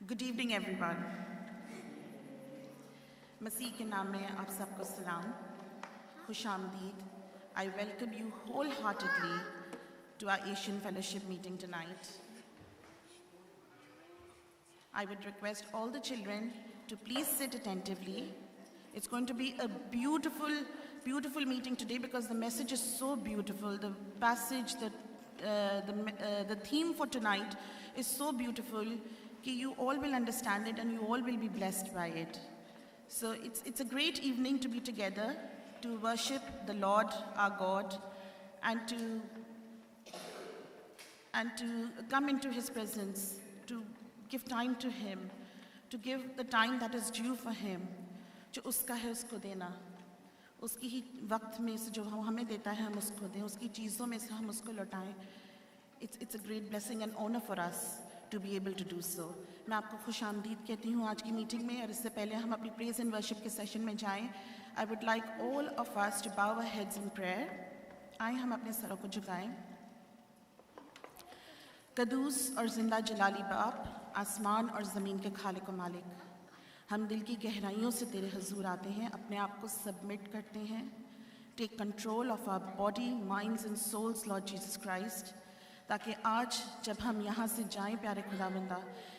Good evening, everyone. مسیح کے نام میں آپ سب کو سلام. خوش آمدید. I welcome you wholeheartedly to our Asian Fellowship meeting tonight. I would request all the children to please sit attentively. It's going to be a beautiful, beautiful meeting today because the message is so beautiful. The passage, the theme for tonight is so beautiful that you all will understand it and you all will be blessed by it. So it's a great evening to be together, to worship the Lord our God, and to come into His presence, to give time to Him, to give the time that is due for Him. جو اس کا ہے اس کو دینا, اس کی ہی وقت میں سے جو ہمیں دیتا ہے ہم اس کو دیں, اس کی چیزوں میں سے ہم اس کو لوٹائیں. It's a great blessing and honor for us to be able to do so. میں آپ کو خوش آمدید کہتی ہوں آج کی میٹنگ میں, اور اس سے پہلے ہم اپنی پریز اینڈ ورشپ کے سیشن میں جائیں. I would like all of us to bow our heads in prayer. آئیں ہم اپنے سروں کو جھکائیں. قدوس اور زندہ جلالی باپ, آسمان اور زمین کے خالق و مالک, ہم دل کی گہرائیوں سے تیرے حضور آتے ہیں, اپنے آپ کو سبمٹ کرتے ہیں. Take control of our body, minds and souls, Lord Jesus Christ, تاکہ آج جب ہم یہاں سے جائیں پیارے خداوندہ,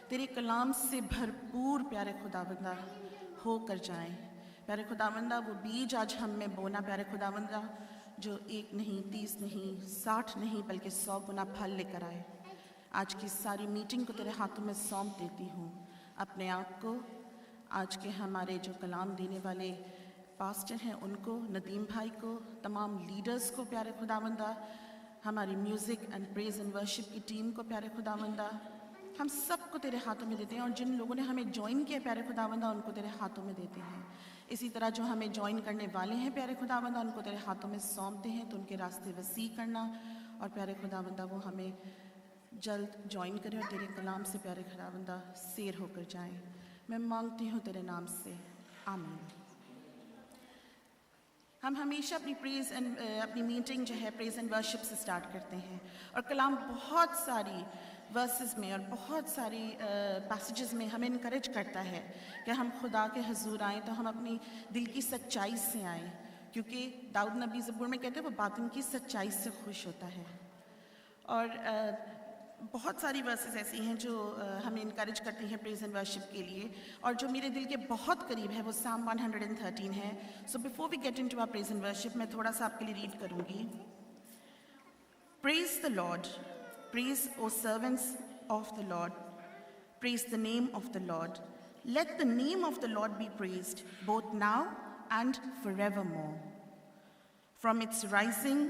تیرے کلام سے بھرپور پیارے خداوندہ ہو کر جائیں. پیارے خداوندہ وہ بیج آج ہم میں بونا پیارے خداوندہ, جو 1 نہیں, 30 نہیں, 60 نہیں, بلکہ 100 گنا پھل لے کر آئے. آج کی ساری میٹنگ کو تیرے ہاتھوں میں سونپ دیتی ہوں, اپنے آپ کو, آج کے ہمارے جو کلام دینے والے پاسٹر ہیں ان کو, ندیم بھائی کو, تمام لیڈرز کو پیارے خداوندہ, ہماری music and praise and worship کی ٹیم کو پیارے خداوندہ, ہم سب کو تیرے ہاتھوں میں دیتے ہیں. اور جن لوگوں نے ہمیں جوائن کیا پیارے خداوندہ ان کو تیرے ہاتھوں میں دیتے ہیں. اسی طرح جو ہمیں جوائن کرنے والے ہیں پیارے خداوندہ ان کو تیرے ہاتھوں میں سونپتے ہیں, تو ان کے راستے وسیع کرنا, اور پیارے خداوندہ وہ ہمیں جلد جوائن کریں اور تیرے کلام سے پیارے خداوندہ سیر ہو کر جائیں. میں مانگتی ہوں تیرے نام سے, آمین. ہم ہمیشہ اپنی میٹنگ جو ہے پریز اینڈ ورشپ سے سٹارٹ کرتے ہیں, اور کلام بہت ساری ورسز میں اور بہت ساری پیسیجز میں ہمیں انکریج کرتا ہے کہ ہم خدا کے حضور آئیں تو ہم اپنی دل کی سچائی سے آئیں, کیونکہ داؤد نبی زبور میں کہتے ہیں وہ باطن کی سچائی سے خوش ہوتا ہے. اور بہت ساری ورسز ایسی ہیں جو ہمیں انکریج کرتی ہیں پریز اینڈ ورشپ کے لیے, اور جو میرے دل کے بہت قریب ہے وہ سام 113 ہے. So before we get into our praise and worship, میں تھوڑا سا آپ کے لیے ریڈ کروں گی. Praise the Lord, praise o servants of the Lord, praise the name of the Lord, let the name of the Lord be praised both now and for ever more. From its rising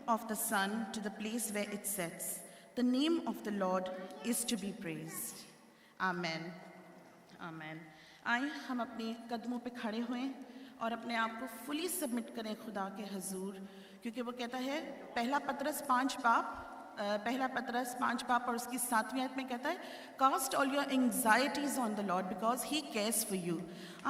of the sun to the place where it sets, the name of the Lord is to be praised. Amen. Amen. آئیں ہم اپنے قدموں پہ کھڑے ہوئیں اور اپنے آپ کو فلی سبمٹ کریں خدا کے حضور, کیونکہ وہ کہتا ہے پہلا پطرس 5 باپ اور اس کی 7ویں آیت میں کہتا ہے cast all your anxieties on the Lord because he cares for you.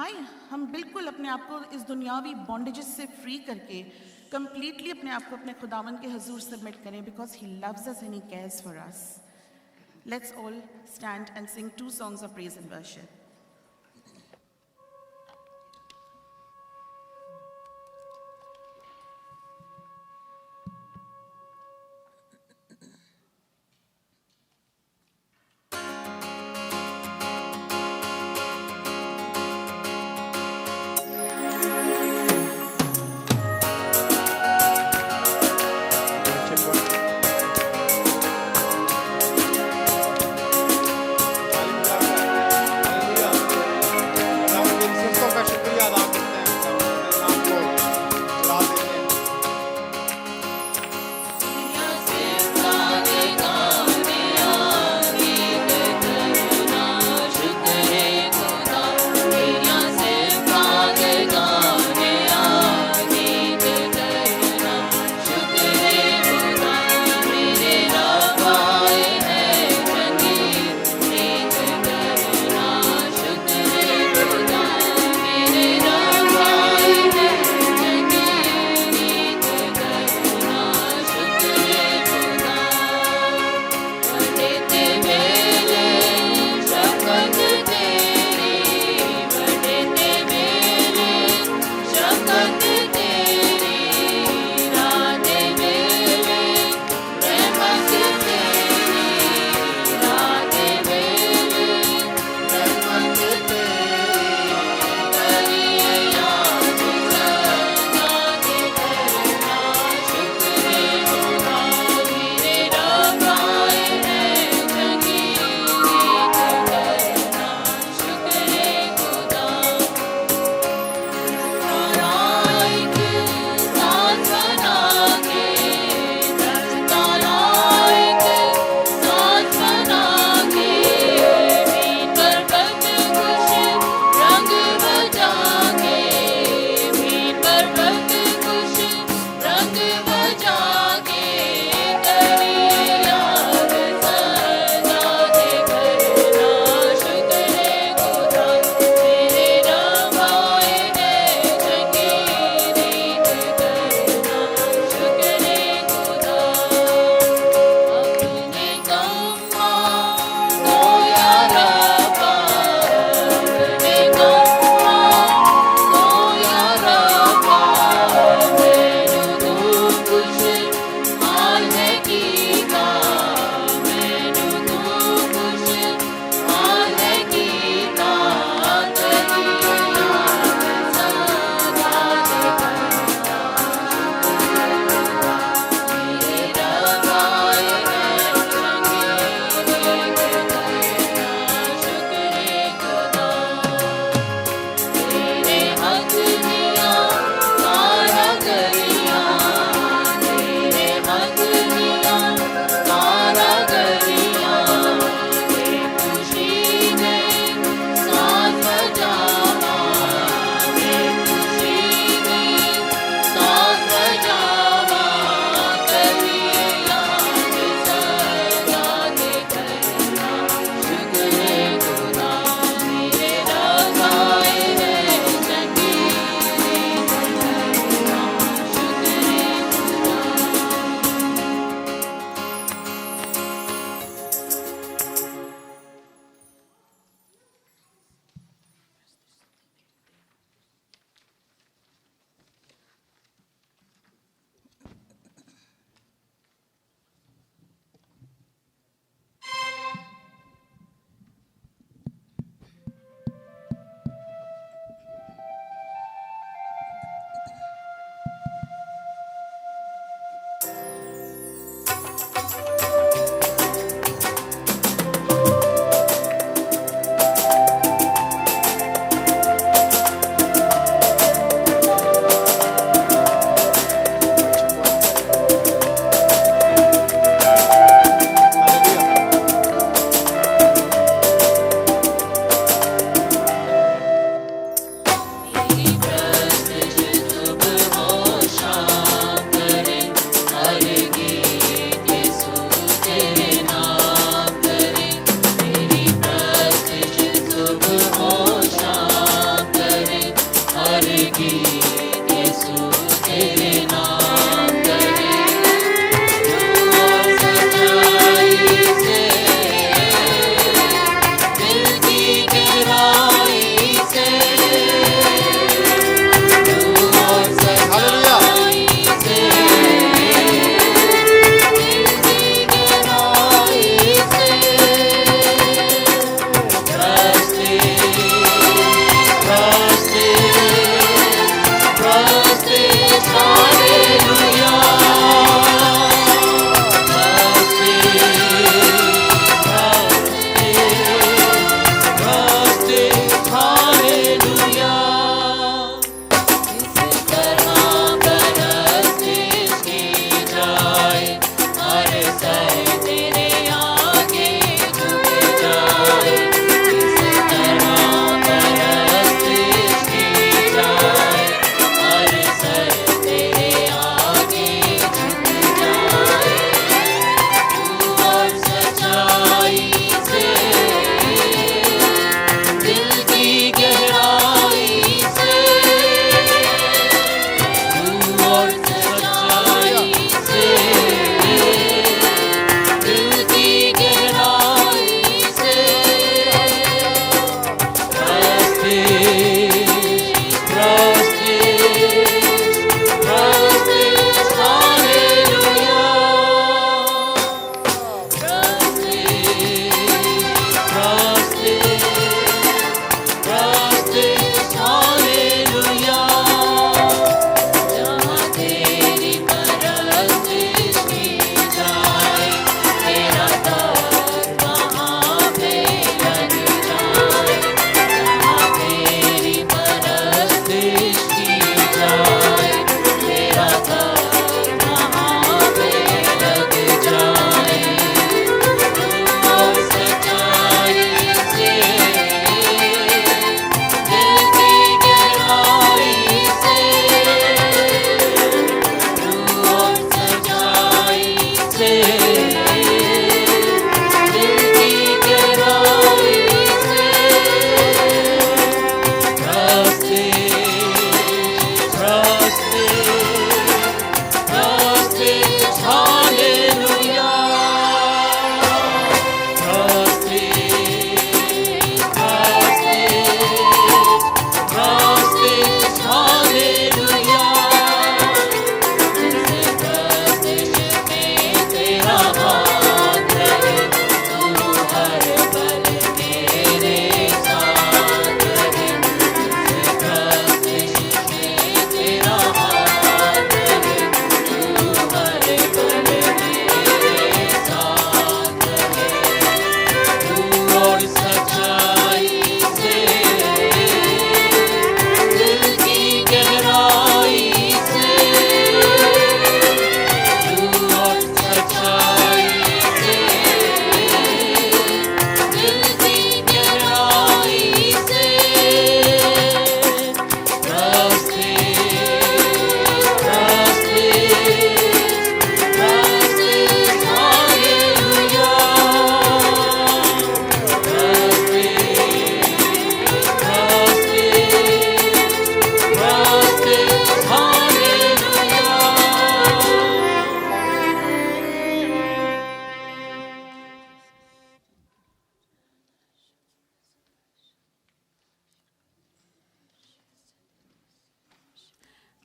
آئیں ہم بالکل اپنے آپ کو اس دنیاوی بانڈیجز سے فری کر کے کمپلیٹلی اپنے آپ کو اپنے خداوند کے حضور سبمٹ کریں, because he loves us and he cares for us. Let's all stand and sing 2 songs of praise and worship. Hallelujah.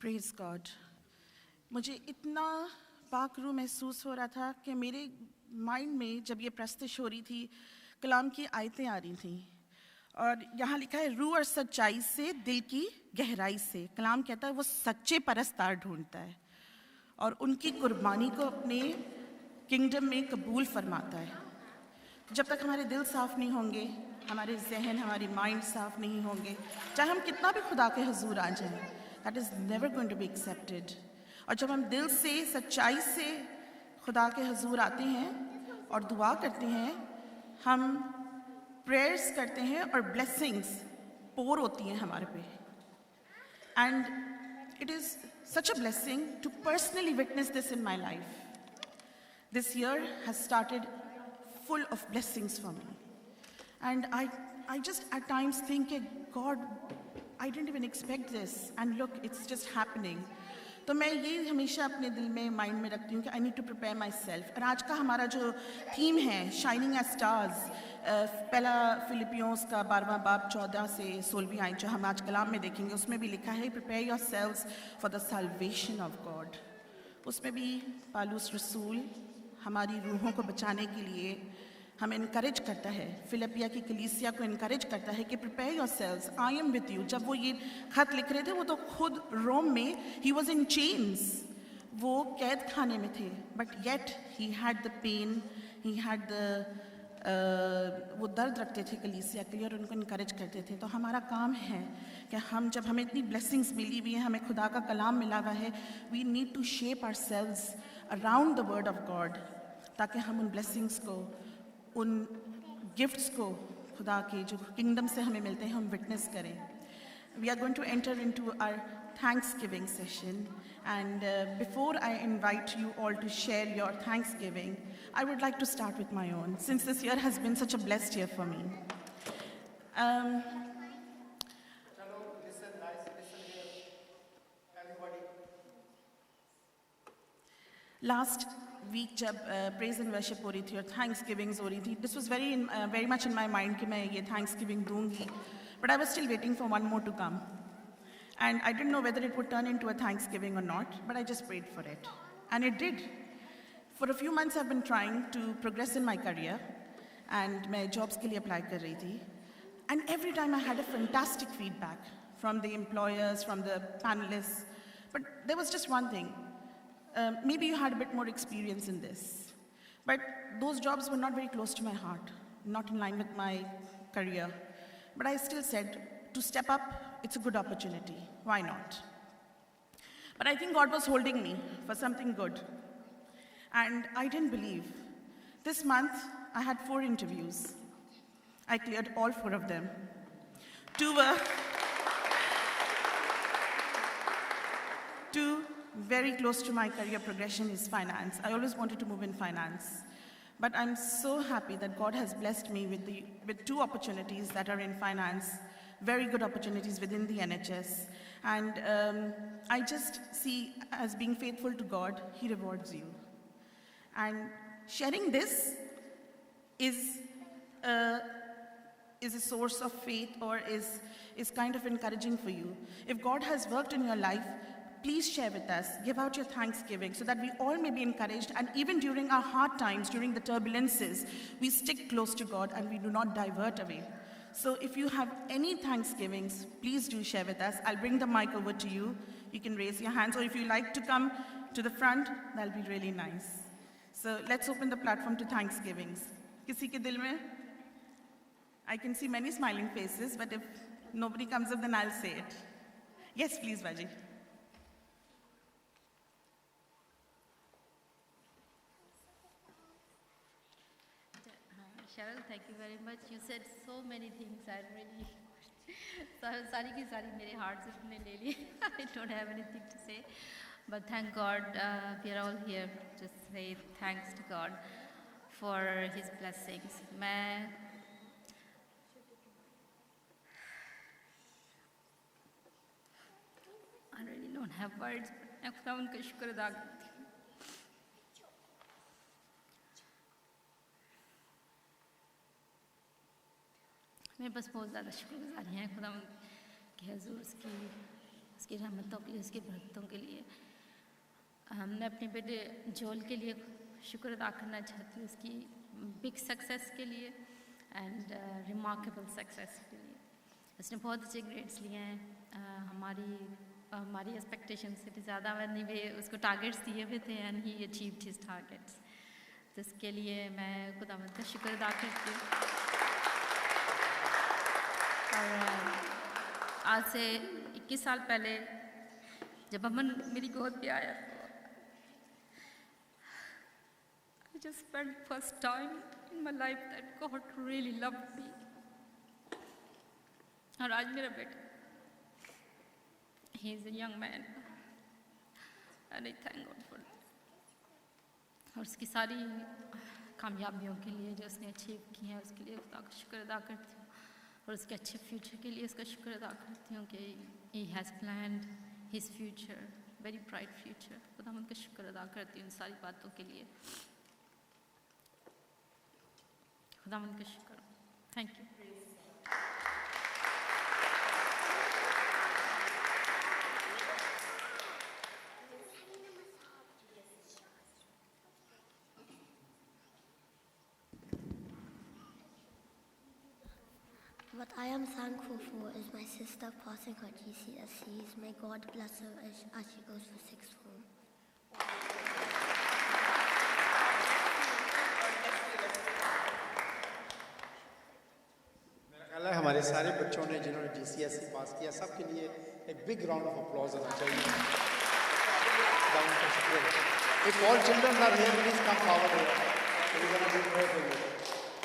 Praise God. मुझे इतना पाक रूह महसूस हो रहा था कि मेरे माइंड में जब ये प्रस्तुत हो रही थी कलाम की आयतें आ रही थीं, और यहाँ लिखा है रूह और सच्चाई से, दिल की गहराई से. कलाम कहता है वो सच्चे परस्तार ढूंढता है और उनकी कुर्बानी को अपने किंगडम में कबूल फरमाता है. जब तक हमारे दिल साफ़ नहीं होंगे, हमारे जहन, हमारी माइंड साफ़ नहीं होंगे, चाहे हम कितना भी खुदा के हुजूर आ जाएं, that is never going to be accepted. और जब हम दिल से, सच्चाई से खुदा के हुजूर आते हैं और दुआ करते हैं, हम प्रेयर्स करते हैं और ब्लेसिंग्स पोर होती हैं हमारे पे. And it is such a blessing to personally witness this in my life. This year has started full of blessings for me. And I just at times think, God, I didn't even expect this. And look, it's just happening. तो मैं ये हमेशा अपने दिल में, mind में रखती हूँ कि I need to prepare myself. और आज का हमारा जो थीम है, शाइनिंग एज स्टार्स, पहला फिलिपियोंस का 12वां बाब 14 से 16वीं आयत जो हम आज कलाम में देखेंगे, उसमें भी लिखा है prepare your selves for the salvation of God. उसमें भी पालूस रसूल हमारी रूहों को बचाने के लिए हमें इनकरेज करता है, फिलिपिया की कलीसिया को इनकरेज करता है कि prepare your selves, I am with you. जब वो ये खत लिख रहे थे, वो तो खुद रोम में, ही वॉज इन चेन्स, वो कैद खाने में थे, but yet he had the pain, he had the वो दर्द रखते थे कलीसिया के लिए और उनको इनकरेज करते थे. तो हमारा काम है कि हम, जब हमें इतनी ब्लेसिंग्स मिली हुई हैं, हमें खुदा का कलाम मिला हुआ है, we need to shape ourselves around the word of God, ताकि हम उन ब्लेसिंग्स को, उन गिफ्ट्स को, खुदा के जो किंगडम से हमें मिलते हैं, हम विटनेस करें. We are going to enter into our Thanksgiving session, and before I invite you all to share your Thanksgiving, I would like to start with my own, since this year has been such a blessed year for me. Last week जब praise and worship हो रही थी और thanks givings हो रही थी, this was very much in my mind कि मैं ये थैंक्स गिविंग दूंगी, but I was still waiting for one more to come, and I didn't know whether it would turn into a thanks giving और not, but I just prayed for it and it did. For a few months I have been trying to progress in my career, and मैं jobs के लिए apply कर रही थी, and every time I had a fantastic feedback from the employers, from the panelist, but there was just one thing. Maybe you had a bit more experience in this, but those jobs were not very close to my heart, not in line with my career. But I still said, to step up, it's a good opportunity. Why not? But I think God was holding me for something good. And I didn't believe. This month, I had 4 interviews. I cleared all 4 of them. 2 very close to my career progression is finance. I always wanted to move in finance. But I'm so happy that God has blessed me with 2 opportunities that are in finance, very good opportunities within the NHS. And I just see, as being faithful to God, He rewards you. And sharing this is a source of faith, or is kind of encouraging for you. If God has worked in your life, please share with us, give out your thanksgiving, so that we all may be encouraged, and even during our hard times, during the turbulences, we stick close to God and we do not divert away. So if you have any thanksgivings, please do share with us. I'll bring the mic over to you. You can raise your hands, or if you like to come to the front, that'll be really nice. So let's open the platform to thanksgivings. Kisi ke dil mein? I can see many smiling faces, but if nobody comes up, then I'll say it. Yes, please, Vaji. Cheryl, thank you very much. You said so many things. I really, सारी की सारी मेरे heart से तुमने ले ली. I don't have anything to say, but thank God we are all here to say thanks to God for His blessings. I really don't have words, but मैं खुदा उनका शुक्र अदा करती हूँ. मेरे पास बहुत ज़्यादा शुक्रगुज़ारी हैं खुदा के हुज़ूर की, उसकी रहमतों के लिए, उसकी बरकतों के लिए। मैं अपने बेटे जोल के लिए शुक्र अदा करना चाहती हूँ, उसकी बिग सक्सेस के लिए एंड रिमार्केबल सक्सेस के लिए। उसने बहुत अच्छे ग्रेड्स लिए हैं, हमारी एक्सपेक्टेशन से ज़्यादा। मैंने भी उसको टारगेट्स दिए हुए थे and he achieved his targets. तो इसके लिए मैं खुदावंद का शुक्र अदा करती हूँ। और आज से 21 साल पहले जब अमन मेरी गोद पे आया तो I just felt first time in my life that God really loved me. और आज मेरा बेटा, he is a young man and I thank God for that. और उसकी सारी कामयाबियों के लिए जो उसने अचीव की हैं उसके लिए खुदा का शुक्र अदा करती हूँ। और उसके अच्छे फ्यूचर के लिए उसका शुक्र अदा करती हूँ कि he has planned his future, very bright future. खुदा मैं उनका शुक्र अदा करती हूँ इन सारी बातों के लिए। खुदा मैं उनका शुक्र। Thank you. What I am thankful for is my sister passing her GCSEs. May God bless her as she goes for sixth form. मेरा ख्याल है हमारे सारे बच्चों ने जिन्होंने GCSE पास किया सबके लिए एक बिग राउंड ऑफ अप्लॉज होना चाहिए। If all children are here, please come forward here. We're going to pray for you.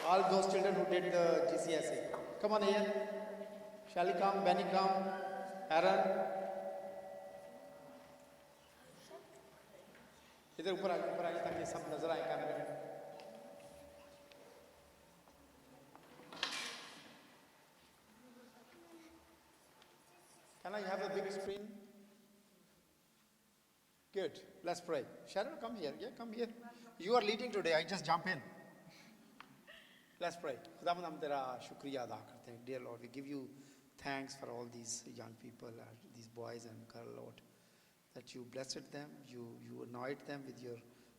All those children who did the GCSE. Come on here. Shall come? Benny come? Aaron? इधर ऊपर आइए ताकि सब नजर आए कैमरे में। Can I have a big screen? Good. Let's pray. Sharon, come here. Yeah, come here. You are leading today. I just jump in. Let's pray. खुदावंद हम तेरा शुक्रिया अदा करते हैं. Dear Lord, we give you thanks for all these young people, these boys and girls, Lord, that you blessed them, you anoint them with your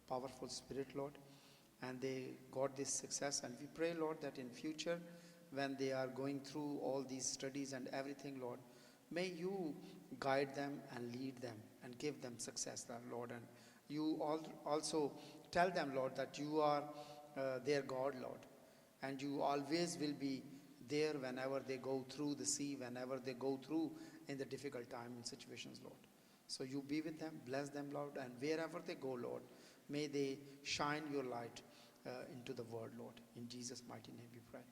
powerful spirit, Lord, and they got this success. And we pray, Lord, that in future, when they are going through all these studies and everything, Lord, may you guide them and lead them and give them success, Lord. And you also tell them, Lord, that you are their God, Lord, and you always will be there whenever they go through the sea, whenever they go through in the difficult time and situations, Lord. So you be with them, bless them, Lord, and wherever they go, Lord, may they shine your light into the world, Lord. In Jesus' mighty name we pray.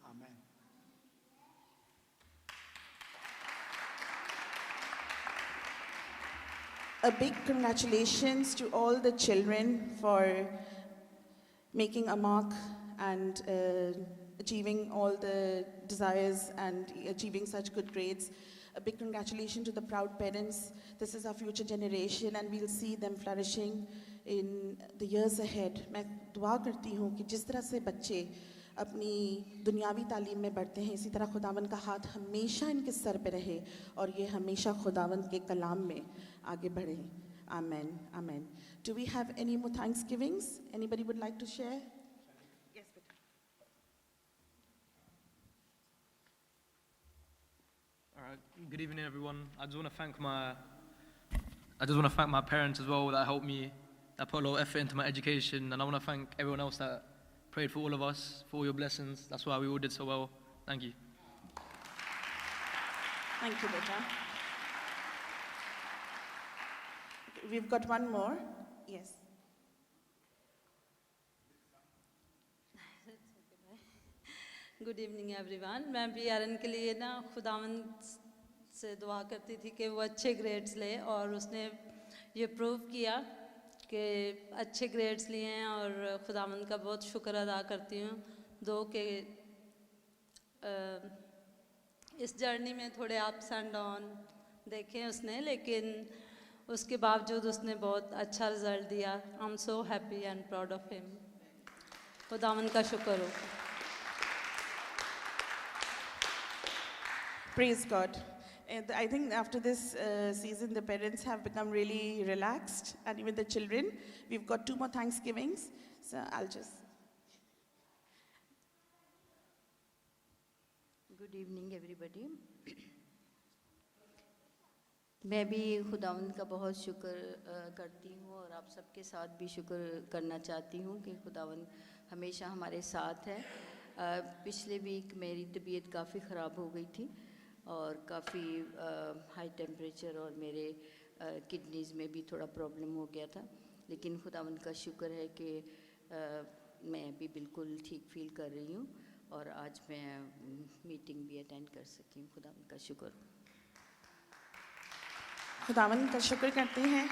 Amen. A big congratulations to all the children for making a mark and achieving all the desires and achieving such good grades. A big congratulations to the proud parents. This is our future generation and we'll see them flourishing in the years ahead. मैं दुआ करती हूँ कि जिस तरह से बच्चे अपनी दुनियावी तालीम में बढ़ते हैं, इसी तरह खुदावंद का हाथ हमेशा इनके सर पे रहे और ये हमेशा खुदावंद के कलाम में आगे बढ़े. Amen. Amen. Do we have any more thanksgivings? Anybody would like to share? Yes, beta. All right. Good evening, everyone. I just want to thank my parents as well that helped me, that put a lot of effort into my education, and I want to thank everyone else that prayed for all of us, for all your blessings. That's why we all did so well. Thank you. Thank you, beta. We've got one more. Yes. Good evening everyone. मैं भी एरन के लिए ना खुदावंद से दुआ करती थी कि वो अच्छे ग्रेड्स ले और उसने ये प्रूव किया कि अच्छे ग्रेड्स लिए हैं और खुदावंद का बहुत शुक्र अदा करती हूँ. दो के इस जर्नी में थोड़े अप्स एंड डाउन देखे उसने, लेकिन उसके बावजूद उसने बहुत अच्छा रिजल्ट दिया. I am so happy and proud of him. खुदावंद का शुक्र हो. Praise God. And I think after this season, the parents have become really relaxed, and even the children. We've got 2 more Thanksgivings, so I'll just. Good evening everybody. मैं भी खुदावंद का बहुत शुक्र करती हूँ और आप सबके साथ भी शुक्र करना चाहती हूँ कि खुदावंद हमेशा हमारे साथ है। पिछले वीक मेरी तबीयत काफ़ी ख़राब हो गई थी और काफ़ी हाई टेम्परेचर और मेरे किडनीज़ में भी थोड़ा प्रॉब्लम हो गया था, लेकिन खुदावंद का शुक्र है कि मैं भी बिल्कुल ठीक फील कर रही हूँ और आज मैं मीटिंग भी अटेंड कर सकी हूँ। खुदावंद का शुक्र। खुदावन का शुक्र करते हैं।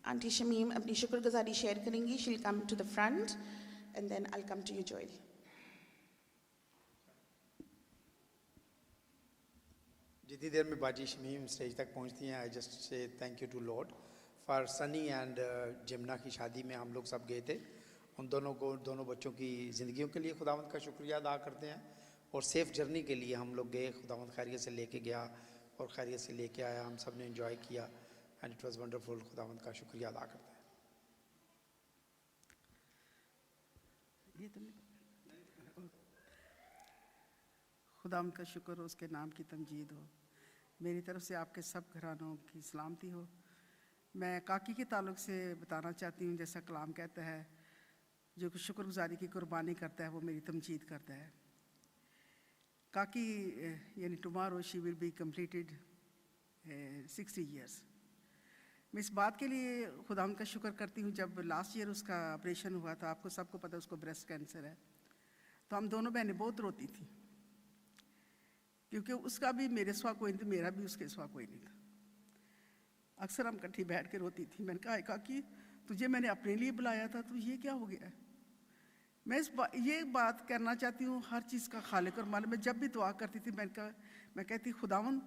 आंटी शमीम अपनी शुक्रगुजारी शेयर करेंगी। She will come to the front and then I will come to you Joel. जितनी देर में बाजी शमीम स्टेज तक पहुंचती हैं, I just say thank you to Lord for Sunny and Jamuna की शादी में हम लोग सब गए थे। उन दोनों बच्चों की ज़िंदगियों के लिए खुदावंद का शुक्रिया अदा करते हैं और सेफ़ जर्नी के लिए हम लोग गए। खुदावंद खैरियत से लेके गया और खैरियत से लेके आया। हम सब ने एंजॉय किया एंड इट वाज वंडरफुल। खुदावंद का शुक्रिया अदा करते हैं। खुदावंद का शुक्र हो, उसके नाम की तमजीद हो। मेरी तरफ से आपके सब घरानों की सलामती हो। मैं काकी के ताल्लुक़ से बताना चाहती हूँ, जैसा कलाम कहता है, जो शुक्रगुजारी की कुर्बानी करता है वो मेरी तमजीद करता है। काकी यानी tomorrow she will be completed 60 years. मैं इस बात के लिए खुदावंद का शुक्र करती हूँ, जब लास्ट ईयर उसका ऑपरेशन हुआ था, आपको सबको पता है उसको ब्रेस्ट कैंसर है, तो हम दोनों बहनें बहुत रोती थी, क्योंकि उसका भी मेरे सिवा कोई नहीं था, मेरा भी उसके सिवा कोई नहीं था। अक्सर हम इकट्ठी बैठ के रोती थी। मैंने कहा काकी तुझे मैंने अपने लिए बुलाया था, तो ये क्या हो गया है? मैं ये बात करना चाहती हूँ, हर चीज़ का खालिक और मालिक। मैं जब भी दुआ करती थी मैं कहती खुदावंद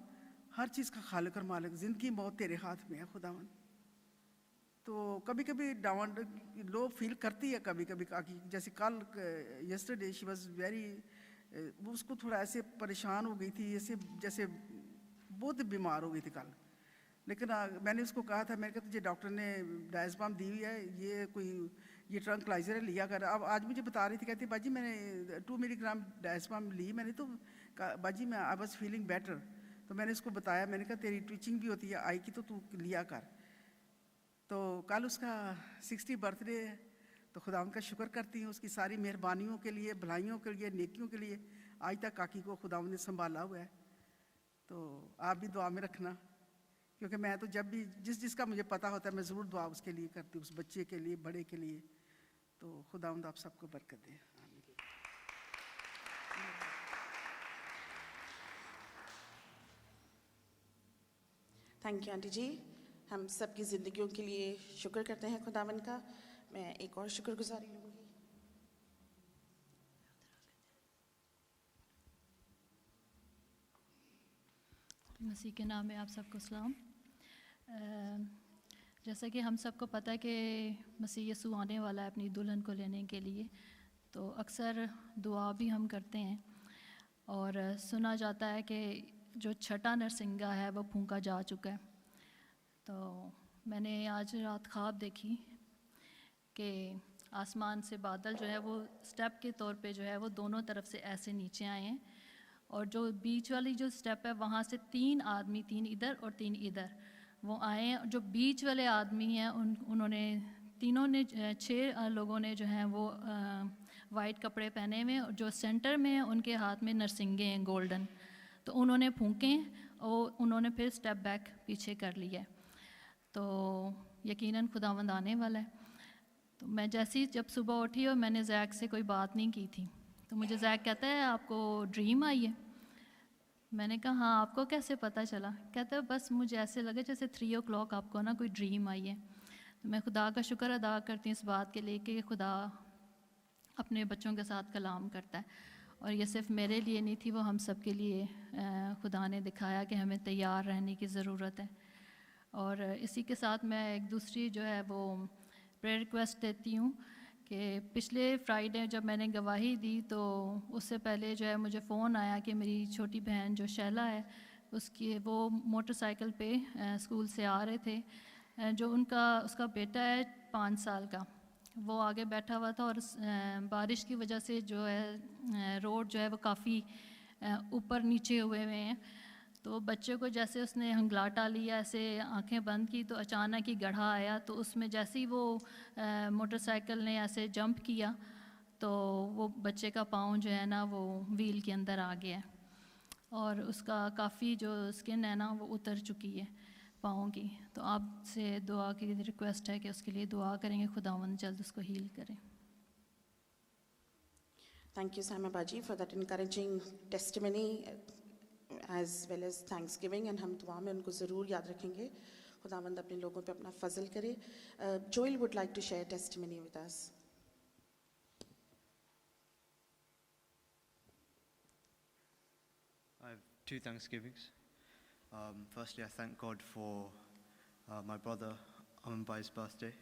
हर चीज़ का खालिक और मालिक, ज़िंदगी मौत तेरे हाथ में है खुदावंद। तो कभी कभी डाउन लो फील करती है कभी कभी काकी। जैसे कल यस्टरडे शी वाज वेरी, उसको थोड़ा ऐसे परेशान हो गई थी, जैसे बहुत बीमार हो गई थी कल। लेकिन मैंने उसको कहा था, मैंने कहा तुझे डॉक्टर ने डायज़पाम दी हुई है, ये ट्रंकलाइजर है, लिया कर। अब आज मुझे बता रही थी, कहती बाजी मैंने 2 मिलीग्राम डायज़पाम ली, मैंने तो बाजी मैं आई वाज फीलिंग बेटर। तो मैंने उसको बताया, मैंने कहा तेरी ट्विचिंग भी होती है आई की, तो तू लिया कर। तो कल उसका 60 बर्थडे है, तो खुदावंद का शुक्र करती हूँ उसकी सारी मेहरबानियों के लिए, भलाइयों के लिए, नेकियों के लिए। आज तक काकी को खुदावंद ने संभाला हुआ है। तो आप भी दुआ में रखना, क्योंकि मैं तो जब भी जिसका मुझे पता होता है मैं ज़रूर दुआ उसके लिए करती हूँ, उस बच्चे के लिए, बड़े के लिए। तो खुदावंद आप सबको बरकत दे। थैंक यू आंटी जी। हम सब की ज़िंदगियों के लिए शुक्र करते हैं खुदावन का। मैं एक और शुक्रगुजारी लूँगी। मसीह के नाम में आप सबको सलाम। जैसा कि हम सबको पता है कि मसीह यीशु आने वाला है अपनी दुल्हन को लेने के लिए, तो अक्सर दुआ भी हम करते हैं और सुना जाता है कि जो छठा नरसिंगा है वो फूंका जा चुका है। तो मैंने आज रात ख्वाब देखी कि आसमान से बादल जो है वो स्टेप के तौर पे जो है वो दोनों तरफ से ऐसे नीचे आए हैं, और जो बीच वाली जो स्टेप है वहाँ से 3 आदमी, 3 इधर और 3 इधर, वो आए हैं। जो बीच वाले आदमी हैं उन्होंने तीनों ने 6 लोगों ने जो हैं वो वाइट कपड़े पहने हुए, और जो सेंटर में हैं उनके हाथ में नरसिंगे हैं गोल्डन। तो उन्होंने फूंके और उन्होंने फिर स्टेप बैक पीछे कर लिया है। तो यकीनन खुदावंद आने वाला है। तो मैं जैसे ही जब सुबह उठी और मैंने जैक से कोई बात नहीं की थी, तो मुझे जैक कहता है आपको ड्रीम आई है। मैंने कहा हाँ, आपको कैसे पता चला? कहता है बस मुझे ऐसे लगा जैसे 3 o'clock आपको ना कोई ड्रीम आई है। तो मैं खुदा का शुक्र अदा करती हूँ इस बात के लिए कि खुदा अपने बच्चों के साथ कलाम करता है, और ये सिर्फ मेरे लिए नहीं थी, वो हम सब के लिए खुदा ने दिखाया कि हमें तैयार रहने की ज़रूरत है। और इसी के साथ मैं एक दूसरी जो है वो प्रेयर रिक्वेस्ट देती हूँ कि کہ پچھلے فرائیڈے جب میں نے گواہی دی تو اس سے پہلے جو ہے مجھے فون آیا کہ میری چھوٹی بہن جو شیلا ہے وہ موٹر سائیکل پہ اسکول سے آ رہے تھے، جو اس کا بیٹا ہے 5 سال کا، وہ آگے بیٹھا ہوا تھا اور بارش کی وجہ سے جو ہے روڈ جو ہے وہ کافی اوپر نیچے ہوئے ہیں، تو بچے کو جیسے اس نے ہنگلاٹا لیا، ایسے آنکھیں بند کی تو اچانک ہی گڑھا آیا، تو اس میں جیسے ہی وہ موٹر سائیکل نے ایسے جمپ کیا تو وہ بچے کا پاؤں جو ہے نا وہ ویل کے اندر آ گیا اور اس کا کافی جو اسکن ہے نا وہ اتر چکی ہے پاؤں کی. تو آپ سے دعا کی ریکویسٹ ہے کہ اس کے لیے دعا کریں گے خداوند جلد اس کو ہیل کرے. Thank you, Sama Baji, for that encouraging testimony as well as thanksgiving, and ہم دعا میں ان کو ضرور یاد رکھیں گے. خداوند اپنے لوگوں پہ اپنا فضل کرے. Joel would like to share testimony with us. I have 2 Thanksgivings. Firstly, I thank God for my brother Amanbai's birthday.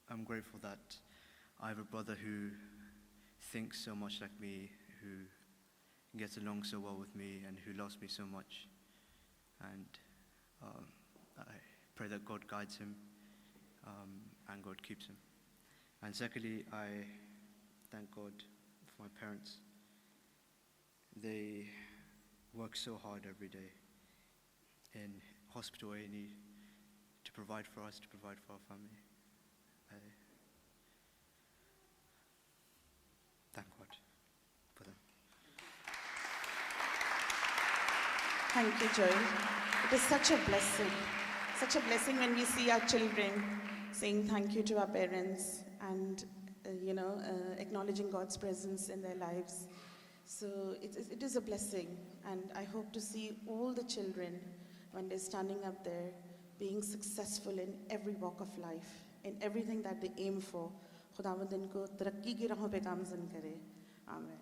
I'm grateful that I have a brother who thinks so much like me, who gets along so well with me, and who loves me so much. And I pray that God guides him and God keeps him. And secondly, I thank God for my parents. They work so hard every day in hospital A&E to provide for us, to provide for our family. I thank God for them. Thank you, Joel. It is such a blessing when we see our children saying thank you to our parents and acknowledging God's presence in their lives. So it is a blessing, and I hope to see all the children when they're standing up there being successful in every walk of life, in everything that they aim for. Khudawand inko tarakki ki rahon pe gamzan kare. Amen.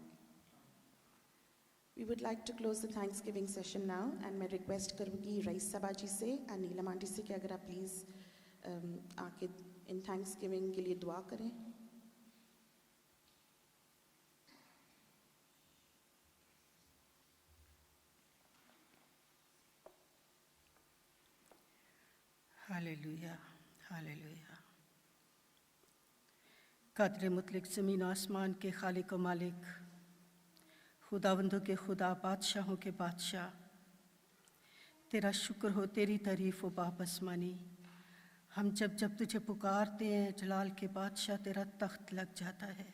We would like to close the Thanksgiving session now, and मैं request करूँगी रईसा बाजी से और नीलम aunty से कि अगर आप please आके in Thanksgiving के लिए दुआ करें. Hallelujah, hallelujah. कदर मुतलक ज़मीन आसमान के खालिक व मालिक, खुदावंदों के खुदा, बादशाहों के बादशाह, तेरा शुक्र हो, तेरी तारीफ़ हो बाप आसमानी. हम जब तुझे पुकारते हैं जलाल के बादशाह, तेरा तख्त लग जाता है.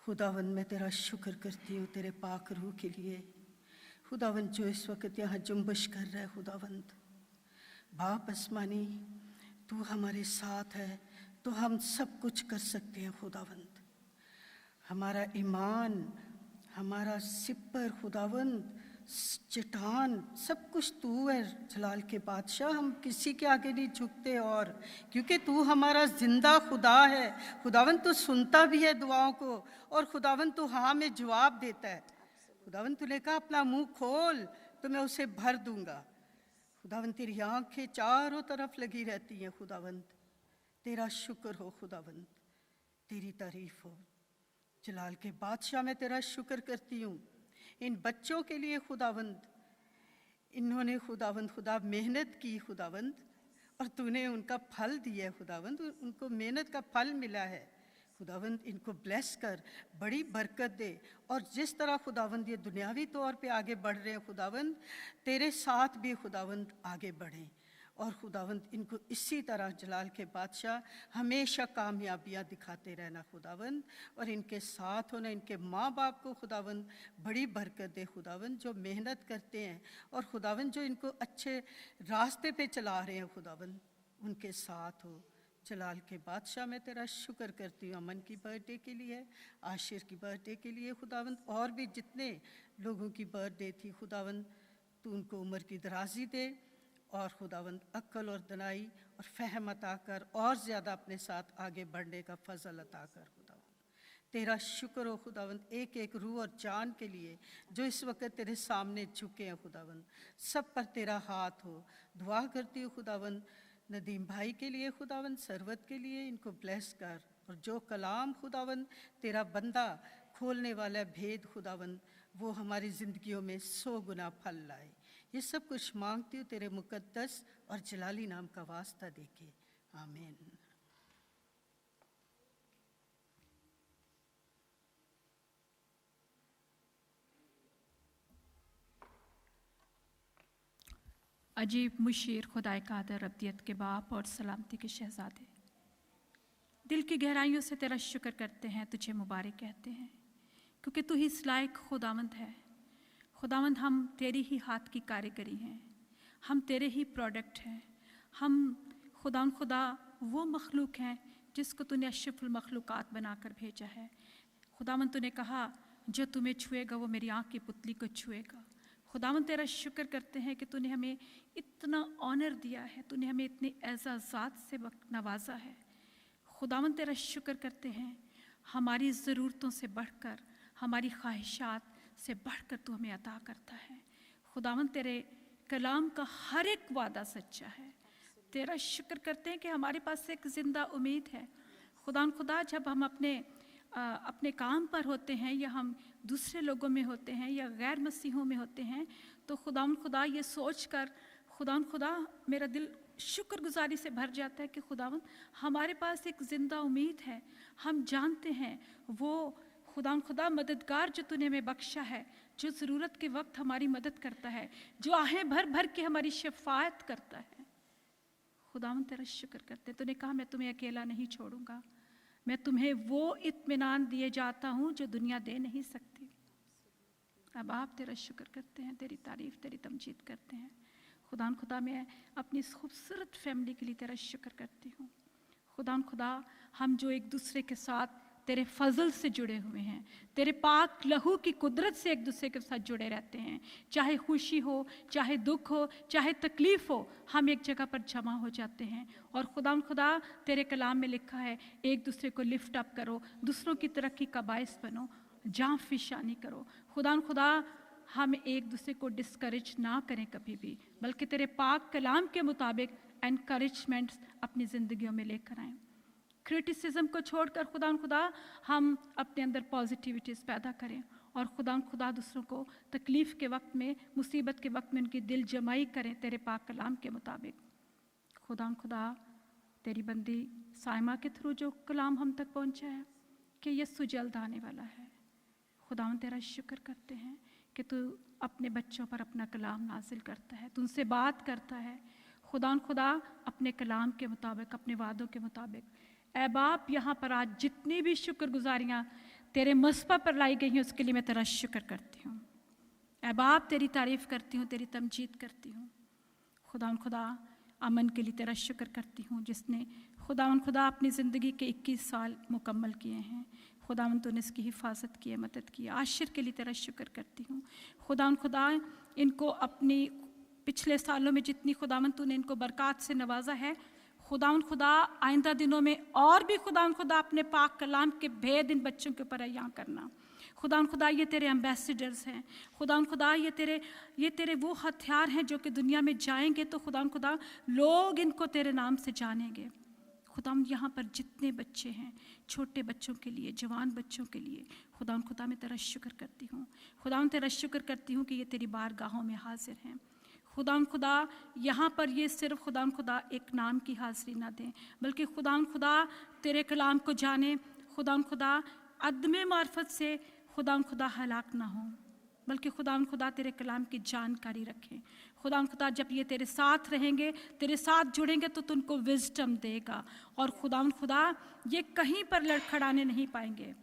खुदावंद मैं तेरा शुक्र करती हूँ तेरे पाक रूह के लिए. खुदावंद जो इस वक्त यहाँ जुम्बश कर रहा है, खुदावंद बाप आसमानी, तू हमारे साथ है तो हम सब कुछ कर सकते हैं. खुदावंद हमारा ईमान, हमारा सिपर, खुदावंद चट्टान, सब कुछ तू है जलाल के बादशाह. हम किसी के आगे नहीं झुकते, और क्योंकि तू हमारा ज़िंदा खुदा है. खुदावंद तू सुनता भी है दुआओं को, और खुदावंद तू हाँ में जवाब देता है. खुदावंद तूने कहा अपना मुंह खोल तो मैं उसे भर दूंगा. खुदावंद तेरी आँखें चारों तरफ लगी रहती हैं. खुदावंद तेरा शुक्र हो, खुदावंद तेरी तारीफ़ हो. जलाल के बादशाह मैं तेरा शुक्र करती हूँ इन बच्चों के लिए. खुदावंद इन्होंने खुदावंद खुदा मेहनत की खुदावंद, और तूने उनका फल दिया है खुदावंद. उनको मेहनत का फल मिला है. खुदावंद इनको ब्लेस कर, बड़ी बरकत दे, और जिस तरह खुदावंद ये दुनियावी तौर पे आगे बढ़ रहे हैं खुदावंद, तेरे साथ भी खुदावंद आगे बढ़ें. और खुदावंद इनको इसी तरह जलाल के बादशाह हमेशा कामयाबियाँ दिखाते रहना खुदावंद, और इनके साथ होना, इनके माँ बाप को खुदावंद बड़ी बरकत दे खुदावंद, जो मेहनत करते हैं, और खुदावंद जो इनको अच्छे रास्ते पे चला रहे हैं खुदावंद, उनके साथ हो. जलाल के बादशाह मैं तेरा शुक्र करती हूँ अमन की बर्थडे के लिए, आशिर की बर्थडे के लिए खुदावंद, और भी जितने लोगों की बर्थडे थी खुदावंद, तू उनको उम्र की दराजी दे, और खुदावंद अक्ल और दनाई और फहम अता कर, और ज़्यादा अपने साथ आगे बढ़ने का फजल अता कर. खुदावंद तेरा शुक्र हो खुदावंद एक एक रूह और जान के लिए जो इस वक्त तेरे सामने झुके हैं खुदावंद, सब पर तेरा हाथ हो. दुआ करती हूँ खुदावंद नदीम भाई के लिए खुदावन, सरवत के लिए इनको ब्लेस कर, और जो कलाम खुदावन तेरा बंदा खोलने वाला भेद खुदावन वो हमारी ज़िंदगियों में 100 गुना फल लाए। ये सब कुछ मांगती हूँ तेरे मुकद्दस और जलाली नाम का वास्ता देके, आमीन। अजीब मुशीर खुदाए कादर अब्दियत के बाप और सलामती के शहजादे, दिल की गहराइयों से तेरा शुक्र करते हैं, तुझे मुबारक कहते हैं, क्योंकि तू ही इस लायक खुदावंद है। खुदावंद, हम तेरी ही हाथ की कारीगरी हैं, हम तेरे ही प्रोडक्ट हैं। हम खुदा वो मखलूक हैं जिसको तूने अशरफुल मखलूक़ात बनाकर भेजा है। खुदावंद, तूने कहा जो तुम्हें छुएगा वो मेरी आँख की पुतली को छुएगा। खुदावंद, तेरा शुक्र करते हैं कि तूने हमें इतना ऑनर दिया है, तूने हमें इतनी एज़ाज़ात से नवाजा है। खुदावंद, तेरा शुक्र करते हैं, हमारी ज़रूरतों से बढ़कर, हमारी ख्वाहिशात से बढ़कर तू हमें अता करता है। खुदावंद, तेरे कलाम का हर एक वादा सच्चा है। तेरा शुक्र करते हैं कि हमारे पास एक ज़िंदा उम्मीद है। खुदा, जब हम अपने काम पर होते हैं या हम दूसरे लोगों में होते हैं या गैर मसीहों में होते हैं, तो खुदा ये सोच कर खुदा मेरा दिल शुक्रगुजारी से भर जाता है कि खुदावंद, हमारे पास एक ज़िंदा उम्मीद है। हम जानते हैं वो खुदा मददगार जो तूने हमें बख्शा है, जो ज़रूरत के वक्त हमारी मदद करता है, जो आहें भर भर के हमारी शफायत करता है। खुदावंद, तेरा शुक्र करते हैं, तूने कहा मैं तुम्हें अकेला नहीं छोड़ूंगा, मैं तुम्हें वो इत्मीनान दिए जाता हूँ जो दुनिया दे नहीं सकती। अब आप तेरा शुक्र करते हैं, तेरी तारीफ़, तेरी तमजीद करते हैं। खुदा, मैं अपनी इस खूबसूरत फैमिली के लिए तेरा शुक्र करती हूँ। खुदा, हम जो एक दूसरे के साथ तेरे फजल से जुड़े हुए हैं, तेरे पाक लहू की कुदरत से एक दूसरे के साथ जुड़े रहते हैं, चाहे खुशी हो, चाहे दुख हो, चाहे तकलीफ़ हो, हम एक जगह पर जमा हो जाते हैं। और खुदा तेरे कलाम में लिखा है, एक दूसरे को लिफ्ट अप करो, दूसरों की तरक्की का बायस बनो, जाँ फिशानी करो। खुदा हम एक दूसरे को डिस्करेज ना करें कभी भी, बल्कि तेरे पाक कलाम के मुताबिक एनकरेजमेंट्स अपनी ज़िंदगियों में लेकर आएँ। क्रिटिसिज्म को छोड़कर खुदा हम अपने अंदर पॉजिटिविटीज़ पैदा करें, और खुदा दूसरों को तकलीफ़ के वक्त में, मुसीबत के वक्त में उनकी दिल जमाई करें तेरे पाक कलाम के मुताबिक। खुदा तेरी बंदी साइमा के थ्रू जो कलाम हम तक पहुंचा है कि यीशु जल्द आने वाला है। खुदा तेरा शुक्र करते हैं कि तू अपने बच्चों पर अपना कलाम नाजिल करता है, तू उनसे बात करता है। खुदा अपने कलाम के मुताबिक, अपने वादों के मुताबिक। ऐ बाप, यहाँ पर आज जितनी भी शुक्रगुजारियाँ तेरे मस्बा पर लाई गई हैं उसके लिए मैं तेरा शुक्र करती हूँ। ऐ बाप, तेरी तारीफ़ करती हूँ, तेरी तमजीद करती हूँ। खुदा अमन के लिए तेरा शुक्र करती हूँ, जिसने खुदा अपनी ज़िंदगी के 21 साल मुकम्मल किए हैं। तूने इसकी हिफाजत की है, मदद की है। आशिर के लिए तेरा शुक्र करती हूँ। खुदा इनको अपनी पिछले सालों में जितनी तूने इनको बरक़ात से नवाजा है, खुदा आइंदा दिनों में और भी खुदा अपने पाक कलाम के भेद इन बच्चों के ऊपर अयां करना। खुदा ये तेरे एम्बेसडर्स हैं। खुदा ये तेरे वो हथियार हैं जो कि दुनिया में जाएंगे तो खुदा लोग इनको तेरे नाम से जानेंगे। यहाँ पर जितने बच्चे हैं, छोटे बच्चों के लिए, जवान बच्चों के लिए, खुदा मैं तेरा शुक्र करती हूँ। तेरा शुक्र करती हूँ कि ये तेरी बारगाहों में हाजिर हैं। खुदा यहाँ पर ये सिर्फ खुदा एक नाम की हाज़िरी ना दें, बल्कि खुदा तेरे कलाम को जाने। खुदा अदम मार्फत से खुदा हलाक ना हो, बल्कि खुदा तेरे कलाम की जानकारी रखें। खुदा जब ये तेरे साथ रहेंगे, तेरे साथ जुड़ेंगे तो तुमको विजडम देगा, और खुदा ये कहीं पर लड़खड़ाने नहीं पाएंगे।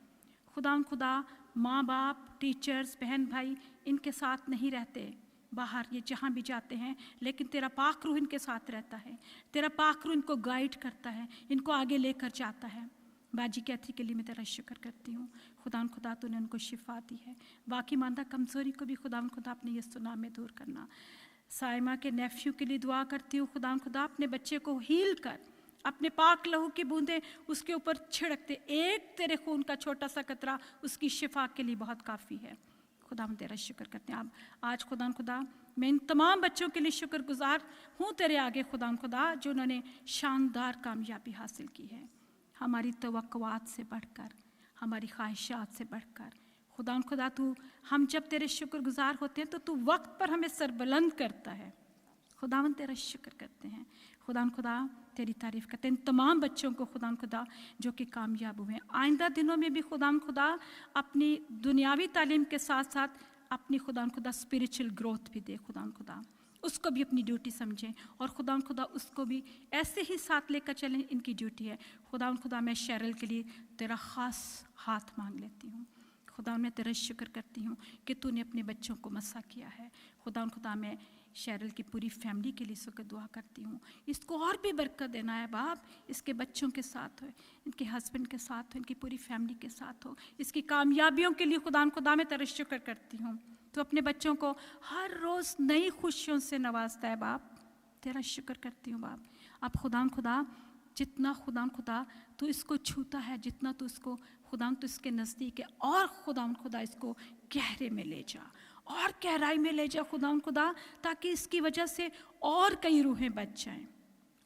खुदा माँ बाप, टीचर्स, बहन भाई इनके साथ नहीं रहते बाहर, ये जहाँ भी जाते हैं, लेकिन तेरा पाक रूह इनके साथ रहता है। तेरा पाक रूह इनको गाइड करता है, इनको आगे लेकर जाता है। बाजी कैथी के लिए मैं तेरा शुक्र करती हूँ। खुदा तूने उनको शिफा दी है। बाकी मानदा कमज़ोरी को भी खुदा अपने यीशु नाम में दूर करना। साइमा के नेफ्यू के लिए दुआ करती हूँ। खुदा अपने बच्चे को हील कर, अपने पाक लहू की बूंदें उसके ऊपर छिड़कते, एक तेरे खून का छोटा सा कतरा उसकी शिफा के लिए बहुत काफ़ी है। खुदा हम तेरा शुक्र करते हैं। आप आज खुदा मैं इन तमाम बच्चों के लिए शुक्रगुजार हूँ तेरे आगे खुदा जो उन्होंने शानदार कामयाबी हासिल की है, हमारी तवक्कुआत से बढ़कर, हमारी ख्वाहिशात से बढ़कर। खुदा तू, हम जब तेरे शुक्रगुजार होते हैं तो तू वक्त पर हमें सरबुलंद करता है। खुदावन तेरा शुक्र करते हैं, खुदा तेरी तारीफ़ करते हैं इन तमाम बच्चों को खुदा जो कि कामयाब हुए। आइंदा दिनों में भी खुदा अपनी दुनियावी तालीम के साथ साथ अपनी खुदा स्पिरिचुअल ग्रोथ भी दे। खुदा उसको भी अपनी ड्यूटी समझें और खुदा उसको भी ऐसे ही साथ लेकर चलें, इनकी ड्यूटी है। खुदा मैं शैरल के लिए तेरा ख़ास हाथ मांग लेती हूँ। खुदा मैं तेरा शुक्र करती हूँ कि तूने अपने बच्चों को मसा किया है। खुदा मैं शैरल की पूरी फैमिली के लिए शुक्र दुआ करती हूँ, इसको और भी बरकत देना है बाप, इसके बच्चों के साथ हो, इनके हस्बैंड के साथ हो, इनकी पूरी फैमिली के साथ हो, इसकी कामयाबियों के लिए खुदा मैं तेरा शुक्र करती हूँ। तो अपने बच्चों को हर रोज़ नई खुशियों से नवाजता है बाप, तेरा शुक्र करती हूँ बाप। अब खुदा जितना खुदा तू इसको छूता है, जितना तू इसको तो इसके नज़दीक है, और खुदा इसको गहरे में ले जा और गहराई में ले जा खुदा, ताकि इसकी वजह से और कई रूहें बच जाएं।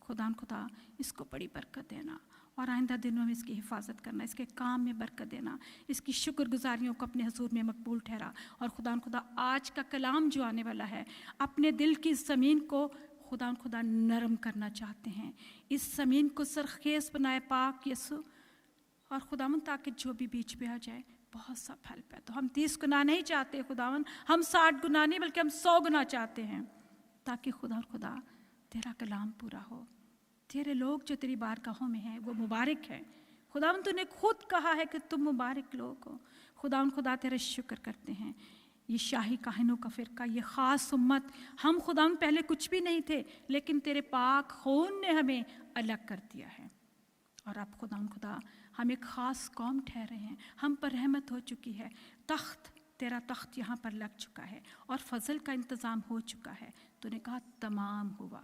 खुदा इसको बड़ी बरकत देना और आइंदा दिनों में इसकी हिफाजत करना, इसके काम में बरकत देना, इसकी शुक्रगुजारियों को अपने हुजूर में मकबूल ठहरा। और खुदा आज का कलाम जो आने वाला है, अपने दिल की ज़मीन को खुदा नरम करना चाहते हैं, इस ज़मीन को सरखेज़ बनाए पाक यसु। और खुदावन ताकि जो भी बीच पे आ जाए बहुत सा फल पाए। तो हम 30 गुना नहीं चाहते खुदावन, हम 60 गुना नहीं बल्कि हम 100 गुना चाहते हैं, ताकि खुदा तेरा कलाम पूरा हो। तेरे लोग जो तेरी बारगाहों में हैं वो मुबारक हैं। खुदावन तूने खुद कहा है कि तुम मुबारक लोग हो। खुदा तेरा शुक्र करते हैं। ये शाही काहिनों का फ़िरका, ये ख़ास उम्मत, हम खुदावन पहले कुछ भी नहीं थे, लेकिन तेरे पाक खून ने हमें अलग कर दिया है। और अब खुदा हम एक ख़ास कौम ठहरे हैं, हम पर रहमत हो चुकी है, तेरा तख्त यहाँ पर लग चुका है और फजल का इंतज़ाम हो चुका है। तूने कहा तमाम हुआ।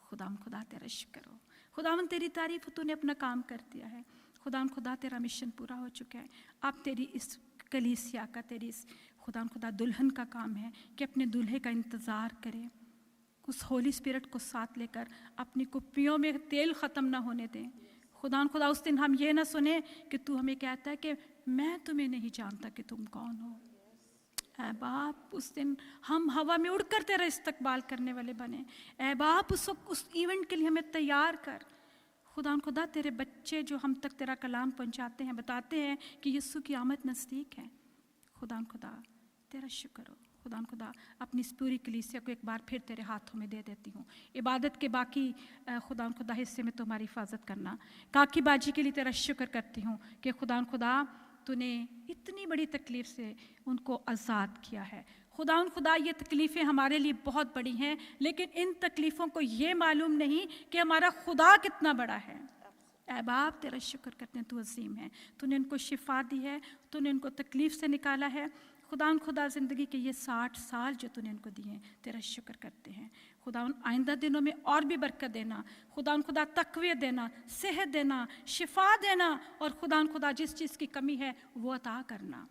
खुदा तेरा शुक्र हो। खुदावन तेरी तारीफ़, तूने अपना काम कर दिया है। खुदा तेरा मिशन पूरा हो चुका है। अब तेरी इस कलीसिया का, तेरी इस खुदा दुल्हन का काम है कि अपने दूल्हे का इंतज़ार करे, उस होली स्पिरिट को साथ लेकर अपनी कुप्पियों में तेल ख़त्म ना होने दें। खुदा उस दिन हम ये ना सुने कि तू हमें कहता है कि मैं तुम्हें नहीं जानता कि तुम कौन हो। ऐ बाप, उस दिन हम हवा में उड़कर तेरा इस्तकबाल करने वाले बने। ऐ बाप, उस इवेंट के लिए हमें तैयार कर। खुदा तेरे बच्चे जो हम तक तेरा कलाम पहुंचाते हैं, बताते हैं कि यीशु की आमद नज़दीक है। खुदा तेरा शुक्र हो। खुदा अपनी इस पूरी कलीसिया को एक बार फिर तेरे हाथों में दे देती हूँ। इबादत के बाकी खुदा हिस्से में तुम्हारी हिफाजत करना। काकी बाजी के लिए तेरा शुक्र करती हूँ कि खुदा तूने इतनी बड़ी तकलीफ़ से उनको आज़ाद किया है। खुदा ये तकलीफ़ें हमारे लिए बहुत बड़ी हैं, लेकिन इन तकलीफ़ों को ये मालूम नहीं कि हमारा खुदा कितना बड़ा है। ऐ बाप, तेरा शुक्र करते हैं, तू अजीम है। तूने इनको शिफा दी है, तूने इनको तकलीफ़ से निकाला है। खुदा ज़िंदगी के ये 60 साल जो तूने इनको दिए हैं, तेरा शुक्र करते हैं। खुदा आइंदा दिनों में और भी बरकत देना। खुदा तक़वियत देना, सेहत देना, शिफा देना, और खुदा जिस चीज़ की कमी है वो अता करना।